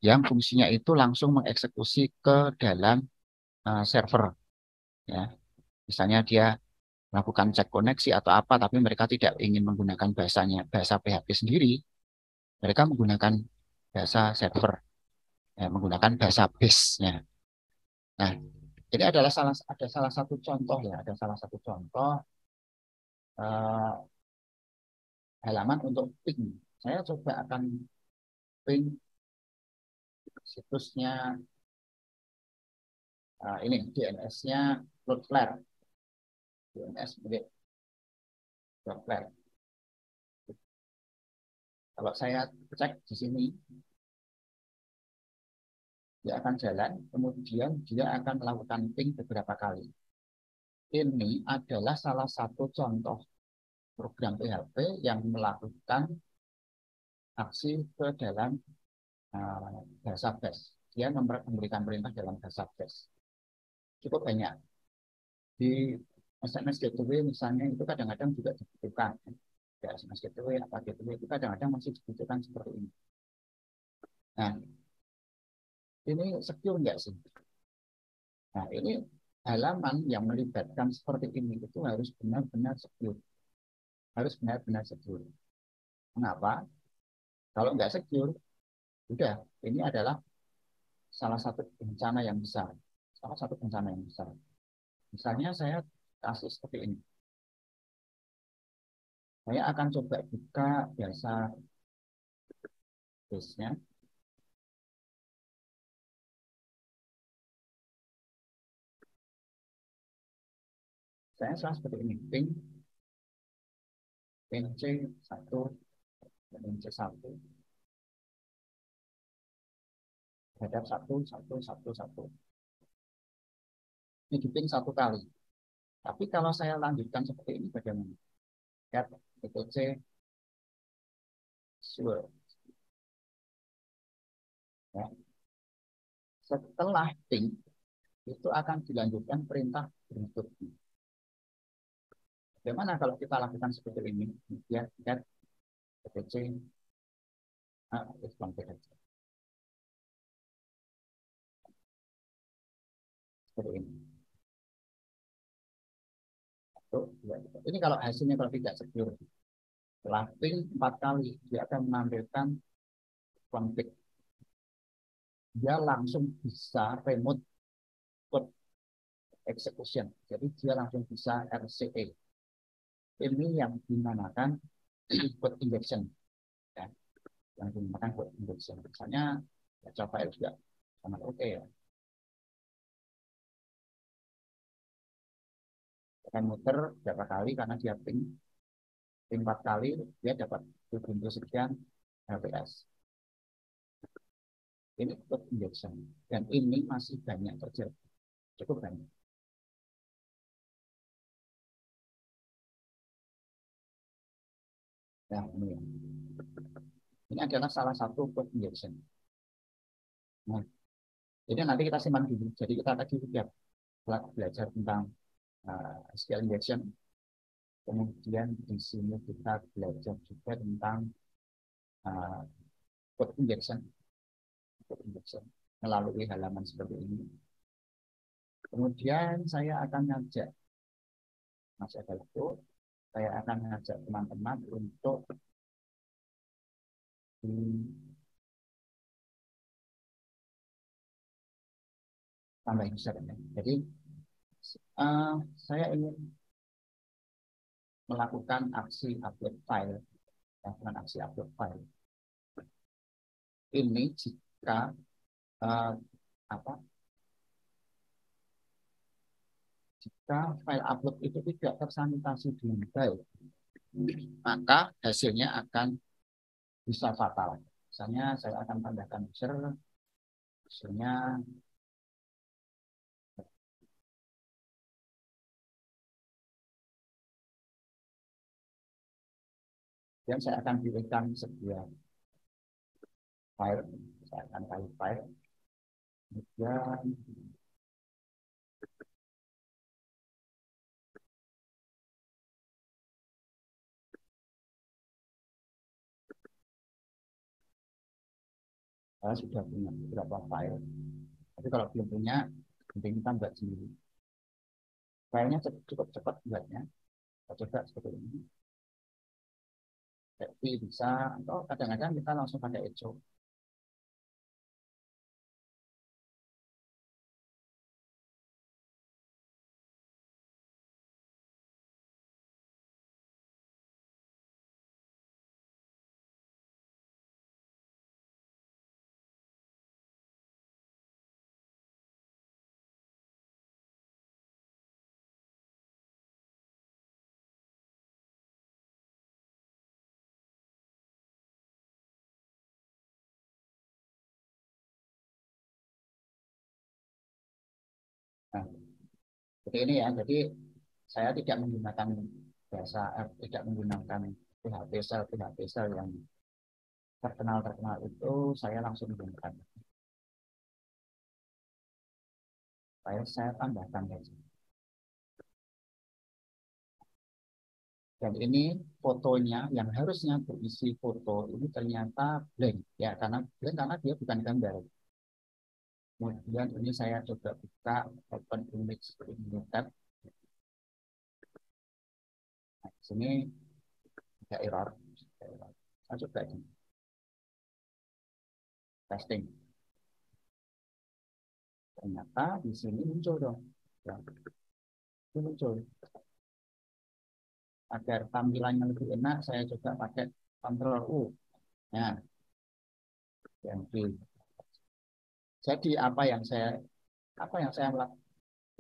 yang fungsinya itu langsung mengeksekusi ke dalam server. Ya. Misalnya dia melakukan cek koneksi atau apa, tapi mereka tidak ingin menggunakan bahasa PHP sendiri. Mereka menggunakan bahasa server, ya, menggunakan bahasa base-nya. Nah, Ini ada salah satu contoh ya, ada salah satu contoh eh, halaman untuk ping. Saya coba akan ping situsnya ini DNS-nya Cloudflare, DNS milik Cloudflare. Kalau saya cek di sini, dia akan jalan, kemudian dia akan melakukan ping beberapa kali. Ini adalah salah satu contoh program PHP yang melakukan aksi ke dalam bahasa bash. Dia memberikan perintah dalam bahasa bash. Cukup banyak. Di SMS gateway misalnya itu kadang-kadang juga dibutuhkan. Ya, SMS gateway, apa gateway itu kadang-kadang masih dibutuhkan seperti ini. Nah, ini secure enggak sih? Nah, ini halaman yang melibatkan seperti ini itu harus benar-benar secure. Harus benar-benar secure. Mengapa? Kalau nggak secure, udah, ini adalah salah satu bencana yang besar. Salah satu bencana yang besar. Misalnya saya kasih seperti ini. Saya akan coba buka biasa base-nya. Saya salah seperti ini. Ping C1, ping C1. Terhadap 1, 1, 1, 1. Ini di ping 1 kali. Tapi kalau saya lanjutkan seperti ini bagaimana? Lihat, ETC, sure. Ya. Setelah ping, itu akan dilanjutkan perintah berikutnya. Bagaimana kalau kita lakukan seperti ini? Ya, lihat, ETC, respon PHP. Seperti ini. Ini kalau hasilnya kalau tidak secure. Setelah ping 4 kali, dia akan menampilkan konflik. Dia langsung bisa remote code execution. Jadi dia langsung bisa RCE. Ini yang dinamakan code injection. Ya. Yang dinamakan code injection. Misalnya, baca file juga sangat oke ya. Akan muter berapa kali karena dia ping 4 kali, dia dapat 70 sekian HPS. Ini code injection. Dan ini masih banyak terjadi. Cukup banyak. Nah, ini adalah salah satu code injection. Nah, jadi nanti kita simpan dulu. Jadi kita tadi sudah belajar tentang SQL injection. Kemudian di sini kita belajar juga tentang code injection melalui halaman seperti ini. Kemudian saya akan ngajak, masih ada waktu, saya akan ngajak teman-teman untuk tambah user. Jadi saya ingin melakukan aksi upload file, dengan aksi upload file. Ini jika jika file upload itu tidak tersanitasi dengan baik, maka hasilnya akan bisa fatal. Misalnya saya akan tambahkan user, hasilnya dan saya akan pilihkan sebuah file, saya akan pilih file, kemudian saya sudah punya beberapa file. Tapi kalau belum punya, penting kita buat sendiri. Filenya cukup cepat buatnya. Kita coba seperti ini. Tapi bisa, atau kadang-kadang kita langsung pakai echo. Nah, seperti ini ya. Jadi saya tidak menggunakan tidak menggunakan PHP sel yang terkenal itu, saya langsung gunakan. Saya tambahkan saja. Dan ini fotonya yang harusnya berisi foto ini ternyata blank ya, karena dia bukan gambar. Kemudian ini saya coba buka open image tab. Nah, di sini ada error. Saya coba ini testing. Ternyata di sini muncul dong. Ya, ini muncul. Agar tampilannya lebih enak, saya coba pakai Ctrl U. Nah, yang di. Jadi apa yang saya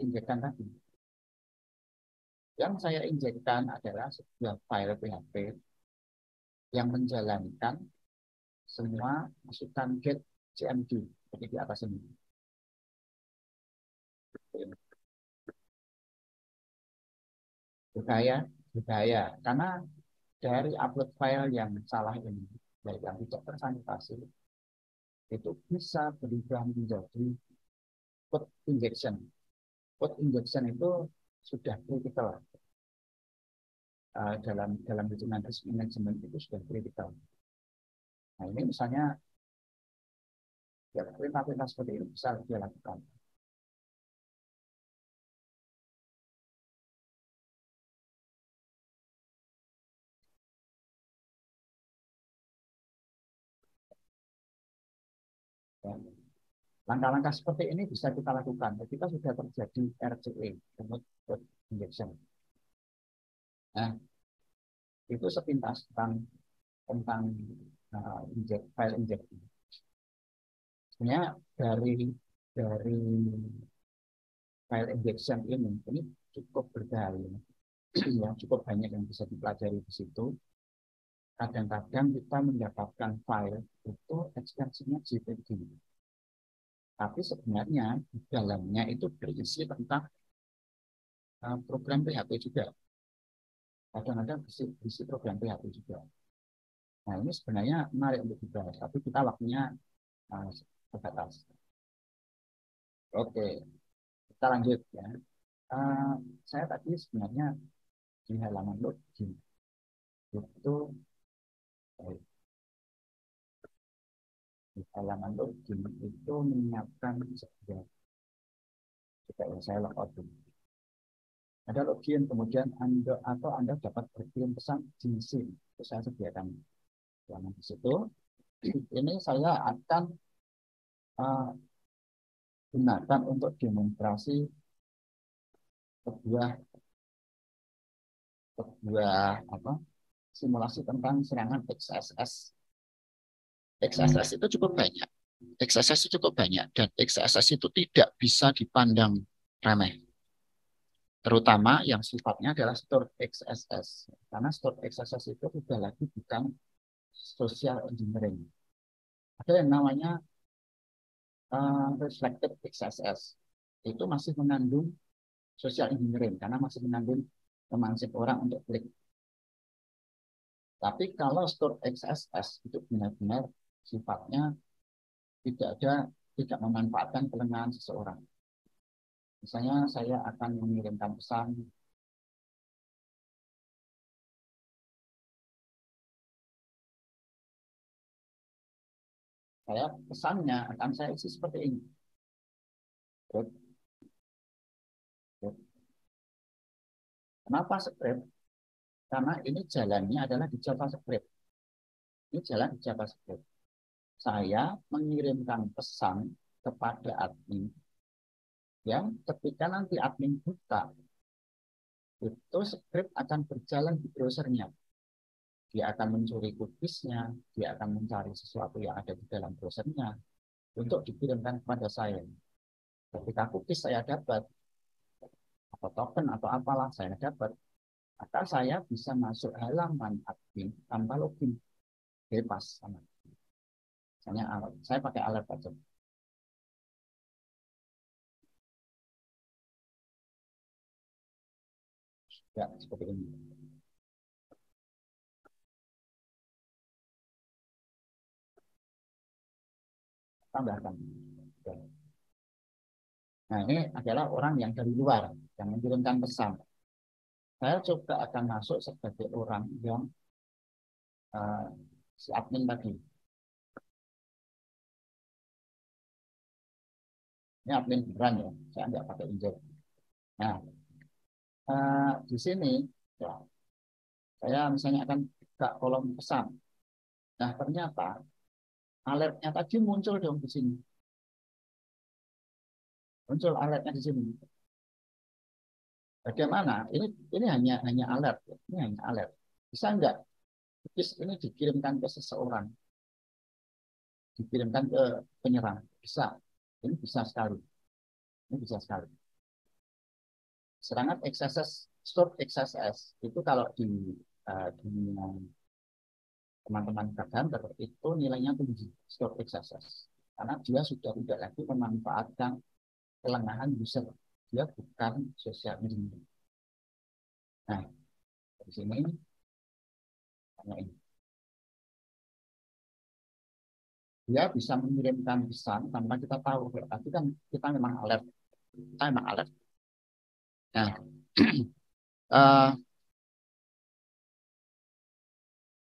injekkan tadi? Yang saya injekkan adalah sebuah file PHP yang menjalankan semua masukan get CMD seperti di atas ini. Budaya, karena dari upload file yang salah ini, yang tidak tersanitasi, itu bisa berubah menjadi code injection. Code injection itu sudah kritikal dalam hitungan risk management, itu sudah kritikal. Nah ini misalnya ya perintah-perintah seperti ini bisa dia lakukan. Ya. Langkah-langkah seperti ini bisa kita lakukan ketika sudah terjadi RCE, remote code injection. Nah, itu sepintas tentang file injection. Sebenarnya dari file injection ini cukup berbahaya. Ya, cukup banyak yang bisa dipelajari di situ. Kadang-kadang kita mendapatkan file itu ekstensinya JPG. Tapi sebenarnya di dalamnya itu berisi tentang program PHP juga. Kadang-kadang berisi program PHP juga. Nah, ini sebenarnya menarik untuk dibahas, tapi kita waktunya terbatas. Oke, kita lanjut ya. Saya tadi sebenarnya di halaman login itu di halaman login itu menyiapkan sebuah jika saya logout dulu. Ada login, kemudian Anda dapat berkirim pesan di SIM. Itu saya sediakan. Yang di situ, ini saya akan gunakan untuk demonstrasi sebuah simulasi tentang serangan XSS. XSS itu cukup banyak. XSS itu cukup banyak dan XSS itu tidak bisa dipandang remeh. Terutama yang sifatnya adalah stored XSS. Karena stored XSS itu sudah lagi bukan social engineering. Ada yang namanya reflected XSS. Itu masih mengandung social engineering karena masih mengandung memancing orang untuk klik. Tapi kalau stored XSS itu benar-benar sifatnya tidak memanfaatkan kelengahan seseorang. Misalnya saya akan mengirimkan pesan pesannya akan saya isi seperti ini. Kenapa script? Karena ini jalannya adalah di JavaScript. Ini jalan di JavaScript. Saya mengirimkan pesan kepada admin yang ketika nanti admin buka, itu script akan berjalan di browsernya. Dia akan mencuri cookies-nya, dia akan mencari sesuatu yang ada di dalam browsernya untuk dikirimkan kepada saya. Ketika cookies saya dapat, atau token atau apalah saya dapat, maka saya bisa masuk halaman admin tanpa login, bebas sama. Misalnya saya pakai alert aja. Ya, seperti ini. Tambahkan. Ya. Nah, ini adalah orang yang dari luar yang mengirimkan pesan. Saya coba akan masuk sebagai orang yang si admin tadi. Ini admin beneran ya, saya nggak pakai injek. Nah, di sini ya, saya misalnya akan buka kolom pesan. Nah, ternyata alertnya tadi muncul dong di sini. Muncul alertnya di sini. Bagaimana? Ini hanya alert, ya. Ini hanya alert. Bisa nggak ini dikirimkan ke seseorang, dikirimkan ke penyerang? Bisa. Ini bisa sekali. Ini bisa sekali. Serangan XSS, stop XSS itu kalau di teman-teman Hunter itu nilainya tinggi, stop XSS. Karena dia sudah tidak lagi memanfaatkan kelengahan user. Dia bukan sosial media. Nah, di sini hanya ini. Dia bisa mengirimkan pesan tanpa kita tahu. Tapi kan kita memang alert. Kita memang alert. Nah,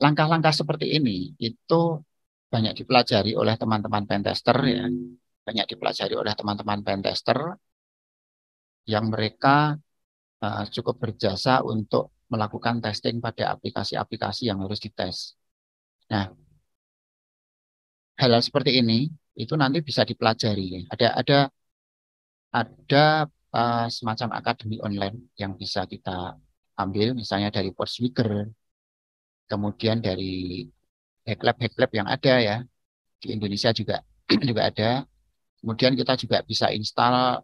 langkah-langkah seperti ini itu banyak dipelajari oleh teman-teman pentester ya. Banyak dipelajari oleh teman-teman pentester yang mereka cukup berjasa untuk melakukan testing pada aplikasi-aplikasi yang harus dites. Nah, hal-hal seperti ini itu nanti bisa dipelajari. Ada semacam akademi online yang bisa kita ambil, misalnya dari Portswigger, kemudian dari hacklab yang ada ya di Indonesia juga juga ada. Kemudian kita juga bisa install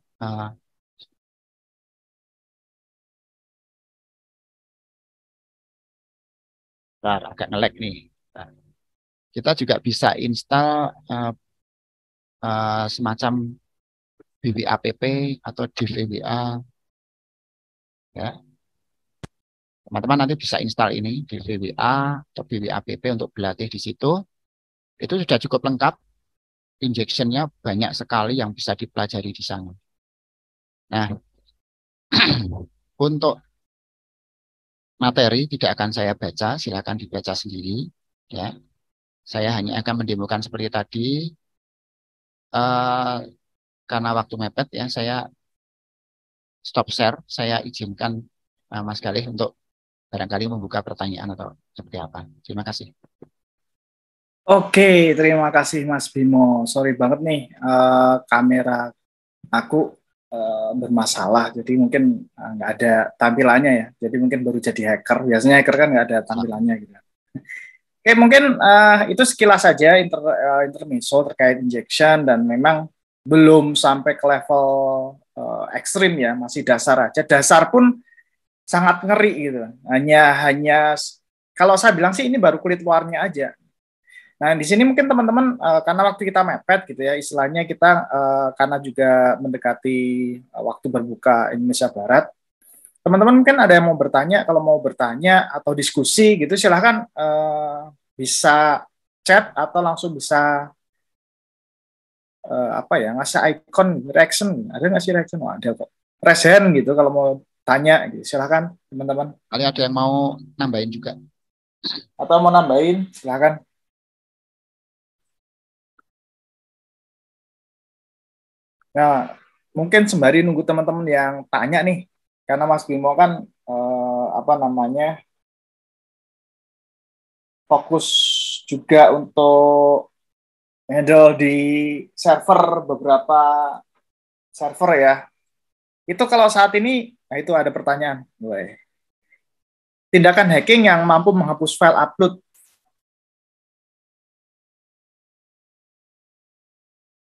agak ngelek nih. Nah, kita juga bisa install semacam BWAPP atau DVWA ya. Teman-teman nanti bisa install ini DVWA atau BWAPP untuk berlatih di situ. Itu sudah cukup lengkap. Injection-nya banyak sekali yang bisa dipelajari di sana. Nah, untuk materi tidak akan saya baca, silakan dibaca sendiri ya. Saya hanya akan mendemokan seperti tadi. Karena waktu mepet ya, saya stop share. Saya izinkan Mas Galih untuk barangkali membuka pertanyaan atau seperti apa. Terima kasih. Oke, terima kasih Mas Bimo. Sorry banget nih, kamera aku bermasalah, jadi mungkin nggak ada tampilannya ya. Jadi mungkin baru jadi hacker. Biasanya hacker kan nggak ada tampilannya gitu. Oke, mungkin itu sekilas saja intermezzo terkait injection, dan memang belum sampai ke level ekstrim ya, masih dasar aja. Dasar pun sangat ngeri gitu. Hanya kalau saya bilang sih ini baru kulit luarnya aja. Nah, di sini mungkin teman-teman karena waktu kita mepet gitu ya, istilahnya kita karena juga mendekati waktu berbuka Indonesia Barat. Teman-teman mungkin ada yang mau bertanya, kalau mau bertanya atau diskusi gitu silahkan bisa chat atau langsung bisa apa ya, ngasih icon reaction. Ada nggak sih reaction? Oh, ada kok. Raise hand gitu kalau mau tanya gitu. Silahkan teman-teman. Kali ada yang mau nambahin juga. Atau mau nambahin, silahkan. Nah, mungkin sembari nunggu teman-teman yang tanya nih, karena Mas Bimo kan apa namanya, fokus juga untuk handle di server, beberapa server ya. Itu kalau saat ini, nah itu ada pertanyaan. Tindakan hacking yang mampu menghapus file upload.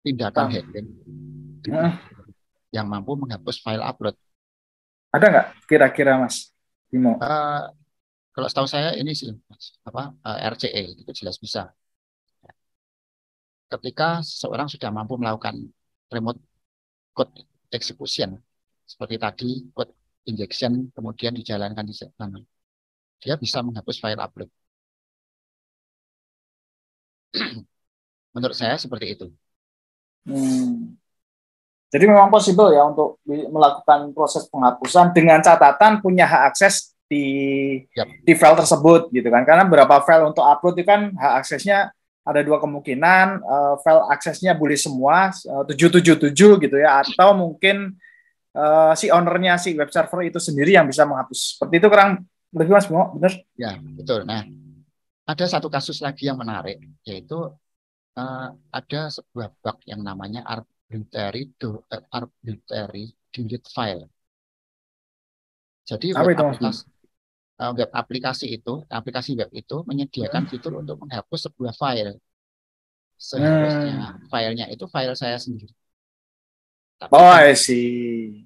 Tindakan hacking yang mampu menghapus file upload. Ada nggak kira-kira Mas Bimo? Kalau setahu saya ini sih apa RCE itu jelas bisa. Ketika seseorang sudah mampu melakukan remote code execution seperti tadi code injection kemudian dijalankan di sana, dia bisa menghapus file upload. Menurut saya seperti itu. Jadi memang possible ya untuk melakukan proses penghapusan dengan catatan punya hak akses di file tersebut gitu kan. Karena beberapa file untuk upload itu kan hak aksesnya ada dua kemungkinan, file aksesnya boleh semua 777 gitu ya, atau mungkin si ownernya si web server itu sendiri yang bisa menghapus. Seperti itu kurang lebih Mas Bimo, benar? Ya, betul. Nah, ada satu kasus lagi yang menarik, yaitu ada sebuah bug yang namanya arbitrary delete file. Jadi aplikasi web itu menyediakan fitur untuk menghapus sebuah file. Seharusnya filenya itu file saya sendiri. Tapi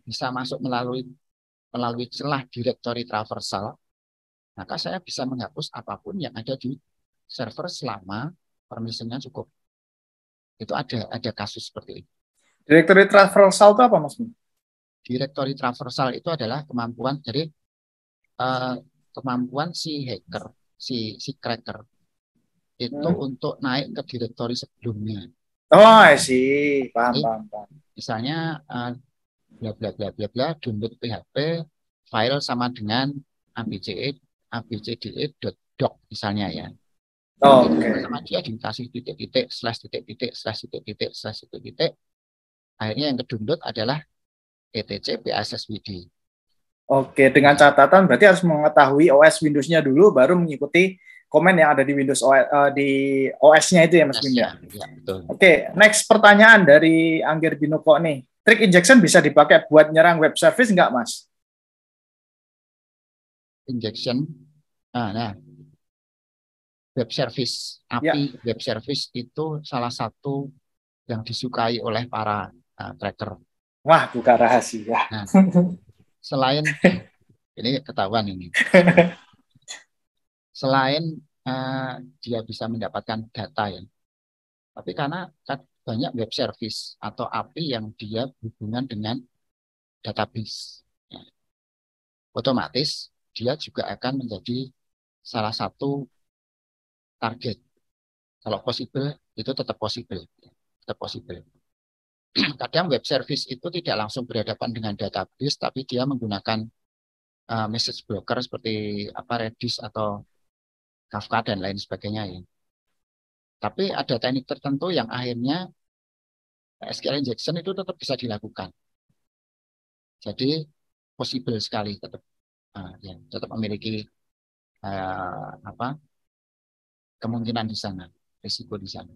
bisa masuk melalui celah directory traversal, maka saya bisa menghapus apapun yang ada di server selama permission-nya cukup. Itu ada kasus seperti itu. Directory traversal itu apa, Mas? Directory traversal itu adalah kemampuan, jadi kemampuan si hacker, si cracker itu untuk naik ke directory sebelumnya. Oh, paham. Misalnya bla bla bla bla bla download PHP file sama dengan abcde.doc misalnya ya. Sama dia dikasih titik-titik slash titik-titik slash titik-titik slash titik-titik. Akhirnya yang ke-download adalah etc PSSWD. Oke, dengan catatan berarti harus mengetahui OS Windows-nya dulu baru mengikuti komen yang ada di Windows OS, di OS-nya itu ya Mas Bim ya. Betul. Oke, next pertanyaan dari Angger Binoko nih. Trick injection bisa dipakai buat nyerang web service nggak, Mas? Injection. Nah, web service, API web service itu salah satu yang disukai oleh para tracker. Wah, bukan rahasia. Nah, selain ini ketahuan ini. Selain dia bisa mendapatkan data ya, tapi karena banyak web service atau API yang dia hubungan dengan database, ya, otomatis dia juga akan menjadi salah satu target. Kalau possible itu tetap possible. Kadang web service itu tidak langsung berhadapan dengan database, tapi dia menggunakan message broker seperti Redis atau Kafka dan lain sebagainya ya. Tapi ada teknik tertentu yang akhirnya SQL injection itu tetap bisa dilakukan. Jadi possible sekali tetap memiliki kemungkinan di sana, risiko di sana.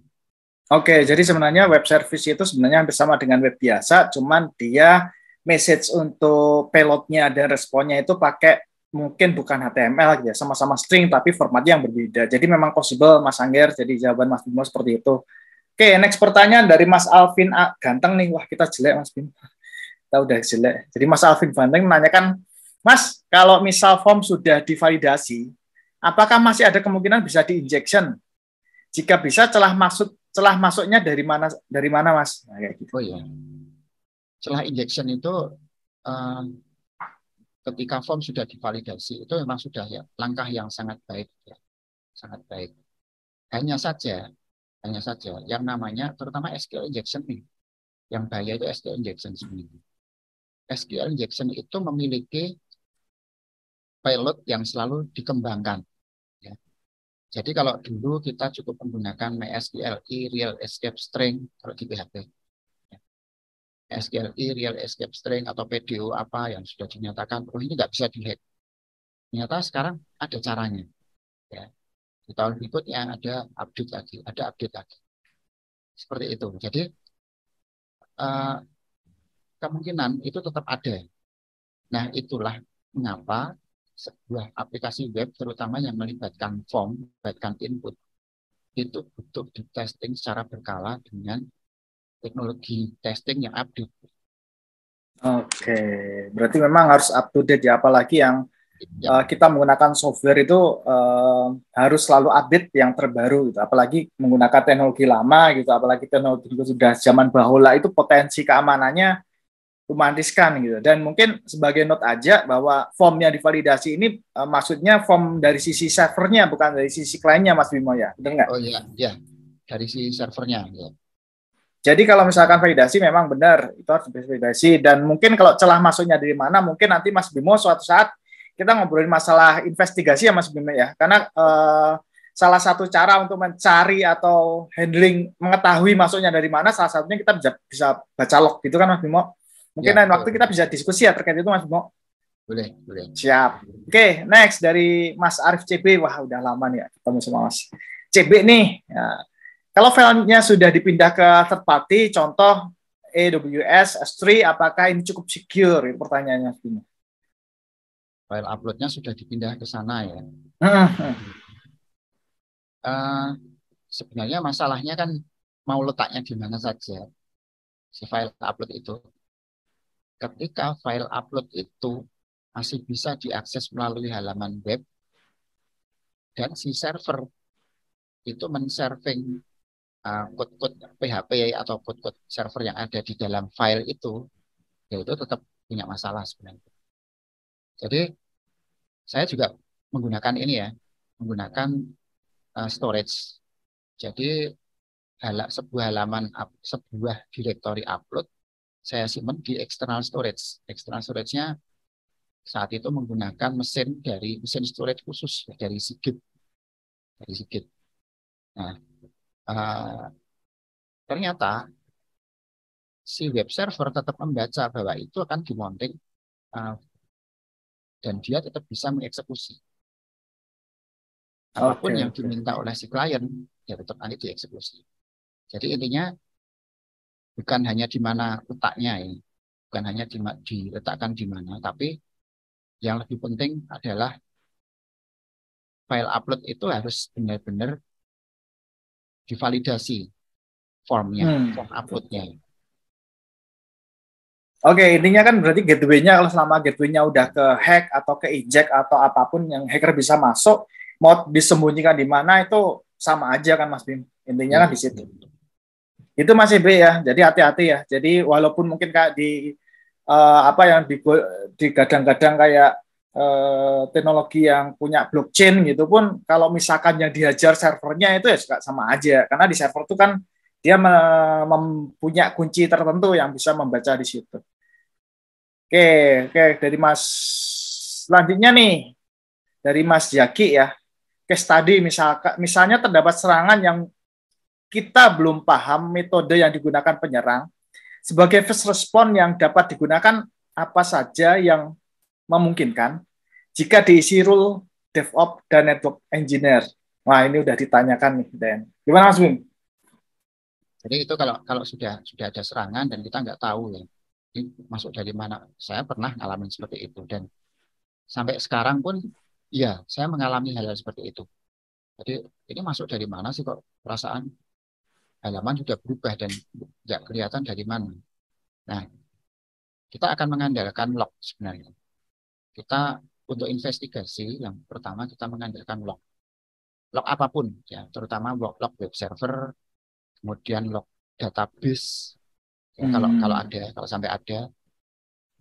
Oke, jadi sebenarnya web service itu sebenarnya bersama dengan web biasa, cuman dia message untuk payload-nya dan responnya itu pakai mungkin bukan HTML gitu ya, sama-sama string tapi formatnya yang berbeda. Jadi memang possible Mas Angger, jadi jawaban Mas Bimo seperti itu. Oke, next pertanyaan dari Mas Alvin Ganteng nih. Wah, kita jelek Mas Bimo. Kita udah jelek. Jadi Mas Alvin Ganteng menanyakan, Mas, kalau misal form sudah divalidasi, apakah masih ada kemungkinan bisa di-injection? Jika bisa, celah masuknya dari mana Mas? Nah, kayak gitu. Oh iya. Celah injection itu ketika form sudah divalidasi itu memang sudah ya langkah yang sangat baik ya. Sangat baik. Hanya saja yang namanya terutama SQL injection nih. Yang bahaya itu SQL injection sebenarnya. SQL injection itu memiliki payload yang selalu dikembangkan. Ya. Jadi kalau dulu kita cukup menggunakan MySQLi, Real Escape String kalau di PHP. SQLi, Real Escape String atau PDO apa yang sudah dinyatakan, ini nggak bisa dihack. Ternyata sekarang ada caranya. Ya. Di tahun berikutnya ada update lagi. Seperti itu. Jadi kemungkinan itu tetap ada. Nah, itulah mengapa sebuah aplikasi web, terutama yang melibatkan form, melibatkan input, itu butuh di testing secara berkala dengan teknologi testing yang update. Oke, berarti memang harus up to date ya, apalagi yang kita menggunakan software itu harus selalu update yang terbaru gitu. Apalagi menggunakan teknologi lama gitu, apalagi teknologi itu sudah zaman bahula itu potensi keamanannya lumayan riskan gitu. Dan mungkin sebagai note aja bahwa form yang divalidasi ini maksudnya form dari sisi servernya, bukan dari sisi kliennya, Mas Bimo ya, benar nggak? Oh iya, ya, dari si servernya. Ya. Jadi kalau misalkan validasi memang benar, itu harus validasi. Dan mungkin kalau celah masuknya dari mana, mungkin nanti Mas Bimo suatu saat kita ngobrolin masalah investigasi ya Mas Bimo ya. Karena salah satu cara untuk mencari atau handling, mengetahui masuknya dari mana, salah satunya kita bisa baca log gitu kan Mas Bimo. Mungkin lain waktu kita bisa diskusi ya terkait itu Mas Bimo. Boleh, boleh. Siap. Oke, next dari Mas Arif CB. Wah, udah lama nih ya ketemu sama Mas CB nih. Ya. Kalau filenya sudah dipindah ke third party, contoh AWS, S3, apakah ini cukup secure? Itu pertanyaannya. File uploadnya sudah dipindah ke sana ya. Sebenarnya masalahnya kan mau letaknya di mana saja si file upload itu. Ketika file upload itu masih bisa diakses melalui halaman web dan si server itu men-serving kode-kode PHP atau kode-kode server yang ada di dalam file itu, ya itu tetap punya masalah sebenarnya. Jadi saya juga menggunakan ini ya, menggunakan storage. Jadi sebuah halaman, sebuah directory upload, saya simpan di external storage. External storage-nya saat itu menggunakan mesin storage khusus dari Seagate. Nah, ternyata si web server tetap membaca bahwa itu akan dimounting dan dia tetap bisa mengeksekusi. Apapun yang diminta oleh si klien, ya tetap nanti dieksekusi. Jadi intinya bukan hanya di mana letaknya ya, bukan hanya diletakkan di mana, tapi yang lebih penting adalah file upload itu harus benar-benar divalidasi formnya, form uploadnya. Oke, intinya kan berarti gateway-nya kalau selama gateway-nya udah ke hack atau ke eject atau apapun yang hacker bisa masuk, mau disembunyikan di mana itu sama aja kan Mas Bim. Intinya kan di situ. Itu masih B ya. Jadi hati-hati ya. Jadi walaupun mungkin kayak di apa yang digadang-gadang kayak teknologi yang punya blockchain gitu pun, kalau misalkan yang dihajar servernya itu ya juga sama aja. Karena di server itu kan dia mempunyai kunci tertentu yang bisa membaca di situ. Oke, dari Mas selanjutnya nih, dari Mas Jaki ya. Case tadi misalnya terdapat serangan yang kita belum paham metode yang digunakan penyerang. Sebagai first response yang dapat digunakan apa saja yang memungkinkan jika diisi role DevOps dan Network Engineer. Wah, ini udah ditanyakan nih, Dan. Gimana Mas Bim? Jadi itu kalau sudah ada serangan dan kita nggak tahu ya, ini masuk dari mana. Saya pernah ngalamin seperti itu dan sampai sekarang pun, ya saya mengalami hal-hal seperti itu. Jadi ini masuk dari mana sih kok perasaan halaman sudah berubah dan nggak kelihatan dari mana. Nah, kita akan mengandalkan log sebenarnya. Kita untuk investigasi yang pertama kita mengandalkan log. Log apapun ya, terutama log web server, kemudian log database. Ya, kalau sampai ada.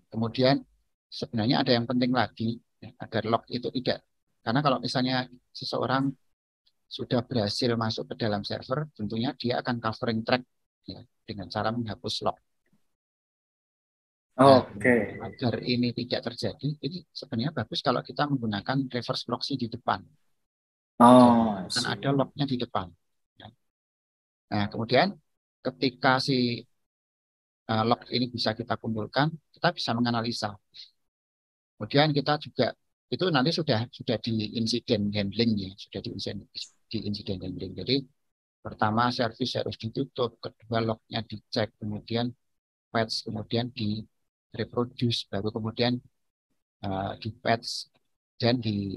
Kemudian sebenarnya ada yang penting lagi ya, agar log itu tidak, karena kalau misalnya seseorang sudah berhasil masuk ke dalam server, tentunya dia akan covering track ya, dengan cara menghapus log. Nah, agar ini tidak terjadi, ini sebenarnya bagus kalau kita menggunakan reverse proxy di depan. Kan ada lognya di depan. Ya. Nah, kemudian ketika si log ini bisa kita kumpulkan, kita bisa menganalisa. Kemudian kita juga itu nanti sudah di incident handling ya, sudah di incident handling. Jadi pertama service harus ditutup, kedua lognya dicek, kemudian patch, kemudian di reproduce, baru kemudian di patch dan di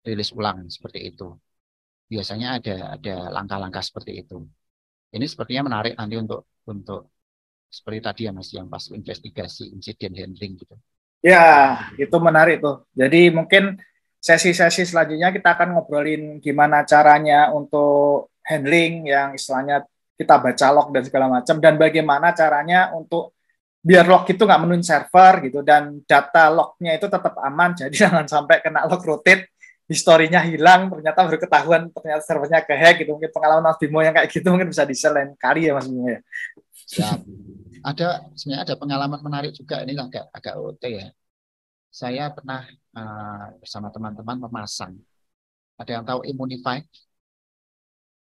rilis ulang seperti itu. Biasanya ada langkah-langkah seperti itu. Ini sepertinya menarik nanti untuk seperti tadi ya Mas, yang pas investigasi incident handling gitu. Ya, itu menarik tuh. Jadi mungkin sesi-sesi selanjutnya kita akan ngobrolin gimana caranya untuk handling yang istilahnya kita baca log dan segala macam, dan bagaimana caranya untuk biar log itu nggak menuin server gitu, dan data lognya itu tetap aman, jadi jangan sampai kena log rotate, historinya hilang, ternyata baru ketahuan ternyata servernya kehack gitu. Mungkin pengalaman Mas Bimo yang kayak gitu mungkin bisa di-share lain kali ya Mas Bimo ya. Siap. Sebenarnya ada pengalaman menarik juga, ini agak OT ya. Saya pernah bersama teman-teman memasang, ada yang tahu Immunify?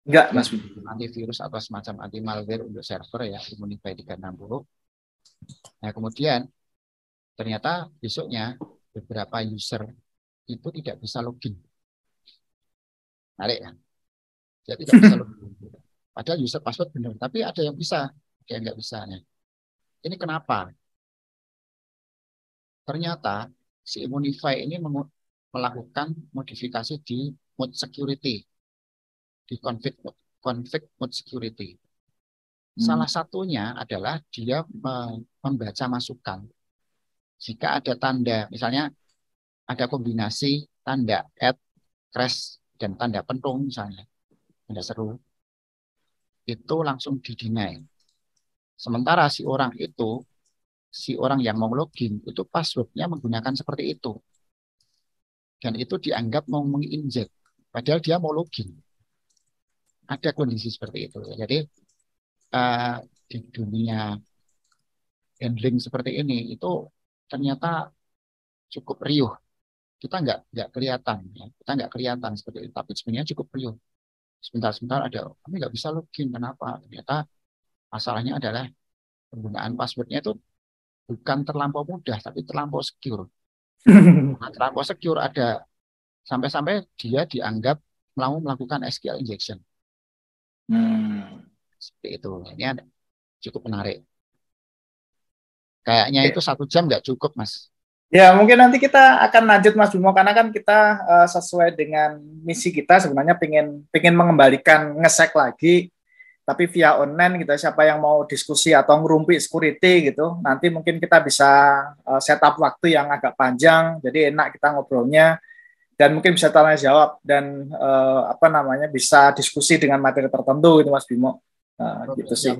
Enggak Mas Bimo. Antivirus atau semacam anti malware untuk server ya, Immunify 360. Nah kemudian ternyata besoknya beberapa user itu tidak bisa login. Menarik ya? Dia tidak bisa login. Padahal user password benar, tapi ada yang bisa, ada yang nggak bisa. Nah, ini kenapa? Ternyata si Immunify ini melakukan modifikasi di mode security, di config mode security. Salah satunya adalah dia membaca masukan. Jika ada tanda, misalnya ada kombinasi tanda add, crash, dan tanda pentung misalnya, tanda seru, itu langsung di-deny. Sementara si orang yang mau login, itu passwordnya menggunakan seperti itu. Dan itu dianggap mau menginjek, padahal dia mau login. Ada kondisi seperti itu. Jadi, di dunia handling seperti ini itu ternyata cukup riuh. Kita nggak kelihatan, ya. Kita nggak kelihatan seperti itu, tapi sebenarnya cukup riuh. Sebentar-sebentar ada, kami nggak bisa login, kenapa? Ternyata masalahnya adalah penggunaan passwordnya itu bukan terlampau mudah, tapi terlampau secure. Nah, terlampau secure ada sampai-sampai dia dianggap mau melakukan SQL injection. Seperti itu. Ini cukup menarik. Kayaknya itu 1 jam nggak cukup, Mas. Ya, mungkin nanti kita akan lanjut Mas Bimo, karena kan kita sesuai dengan misi kita sebenarnya pengen mengembalikan ngesek lagi, tapi via online gitu. Siapa yang mau diskusi atau ngerumpi security gitu, nanti mungkin kita bisa setup waktu yang agak panjang, jadi enak kita ngobrolnya, dan mungkin bisa tanya jawab dan bisa diskusi dengan materi tertentu gitu Mas Bimo. Gitu sih.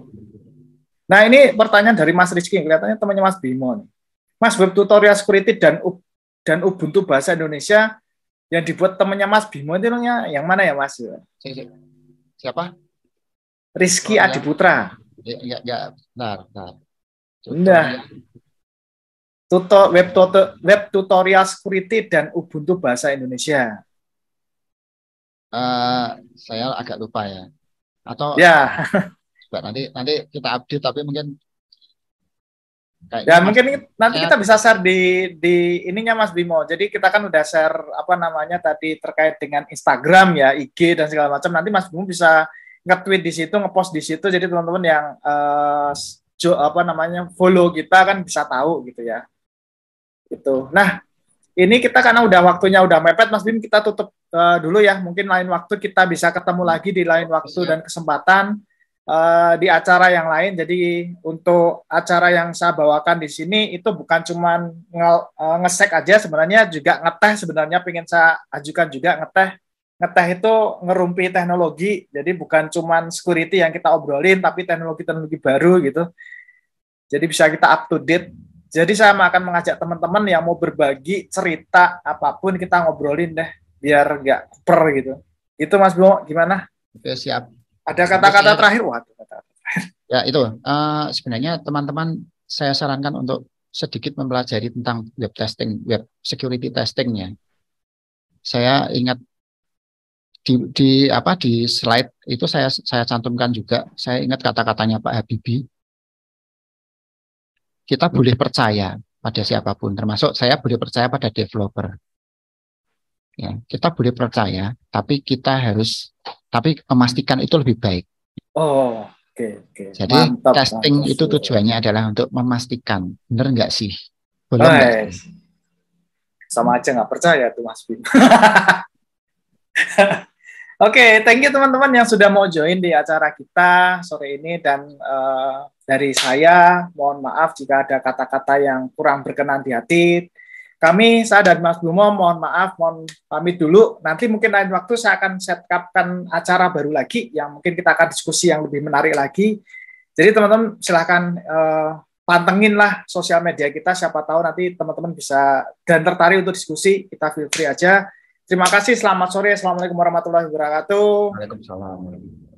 Nah, ini pertanyaan dari Mas Rizky, kelihatannya temannya Mas Bimo nih. Mas, web tutorial security dan Ubuntu bahasa Indonesia yang dibuat temannya Mas Bimo itu yang mana ya Mas? Siapa? Rizky Adiputra. Ya, bentar. Web tutorial security dan Ubuntu bahasa Indonesia. Saya agak lupa ya. Atau ya. Nanti kita update, tapi mungkin ya mungkin nanti kita bisa share di ininya Mas Bimo. Jadi kita kan udah share tadi terkait dengan Instagram ya, IG dan segala macam. Nanti Mas Bimo bisa nge-tweet di situ, nge-post di situ. Jadi teman-teman yang follow kita kan bisa tahu gitu ya. Gitu. Nah, ini kita karena waktunya udah mepet Mas Bim, kita tutup dulu ya. Mungkin lain waktu kita bisa ketemu lagi di lain waktu dan kesempatan. Di acara yang lain. Jadi untuk acara yang saya bawakan di sini itu bukan cuma ngesek aja, sebenarnya juga ngeteh. Sebenarnya pengen saya ajukan juga ngeteh itu ngerumpi teknologi. Jadi bukan cuma security yang kita obrolin, tapi teknologi baru gitu. Jadi bisa kita up to date. Jadi saya akan mengajak teman-teman yang mau berbagi cerita apapun, kita ngobrolin deh biar nggak kuper gitu. Itu Mas Bimo, gimana? Oke, siap. Ada kata-kata terakhir? Ya itu, sebenarnya teman-teman saya sarankan untuk sedikit mempelajari tentang web testing, web security testingnya. Saya ingat di slide itu saya cantumkan juga. Saya ingat kata-katanya Pak Habibie. Kita boleh percaya pada siapapun, termasuk saya boleh percaya pada developer. Ya, kita boleh percaya, tapi memastikan itu lebih baik. Oke. Jadi testing itu tujuannya adalah untuk memastikan, benar nggak sih? Boleh nggak? Sama aja nggak percaya tuh Mas Bim. Oke, thank you teman-teman yang sudah mau join di acara kita sore ini, dan dari saya mohon maaf jika ada kata-kata yang kurang berkenan di hati. saya dan Mas Bimo mohon maaf, mohon pamit dulu. Nanti mungkin lain waktu saya akan set up-kan acara baru lagi yang mungkin kita akan diskusi yang lebih menarik lagi. Jadi teman-teman silahkan pantengin lah sosial media kita, siapa tahu nanti teman-teman bisa dan tertarik untuk diskusi, kita feel free aja. Terima kasih, selamat sore, assalamualaikum warahmatullahi wabarakatuh. Waalaikumsalam.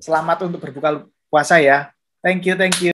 Selamat untuk berbuka puasa ya. Thank you.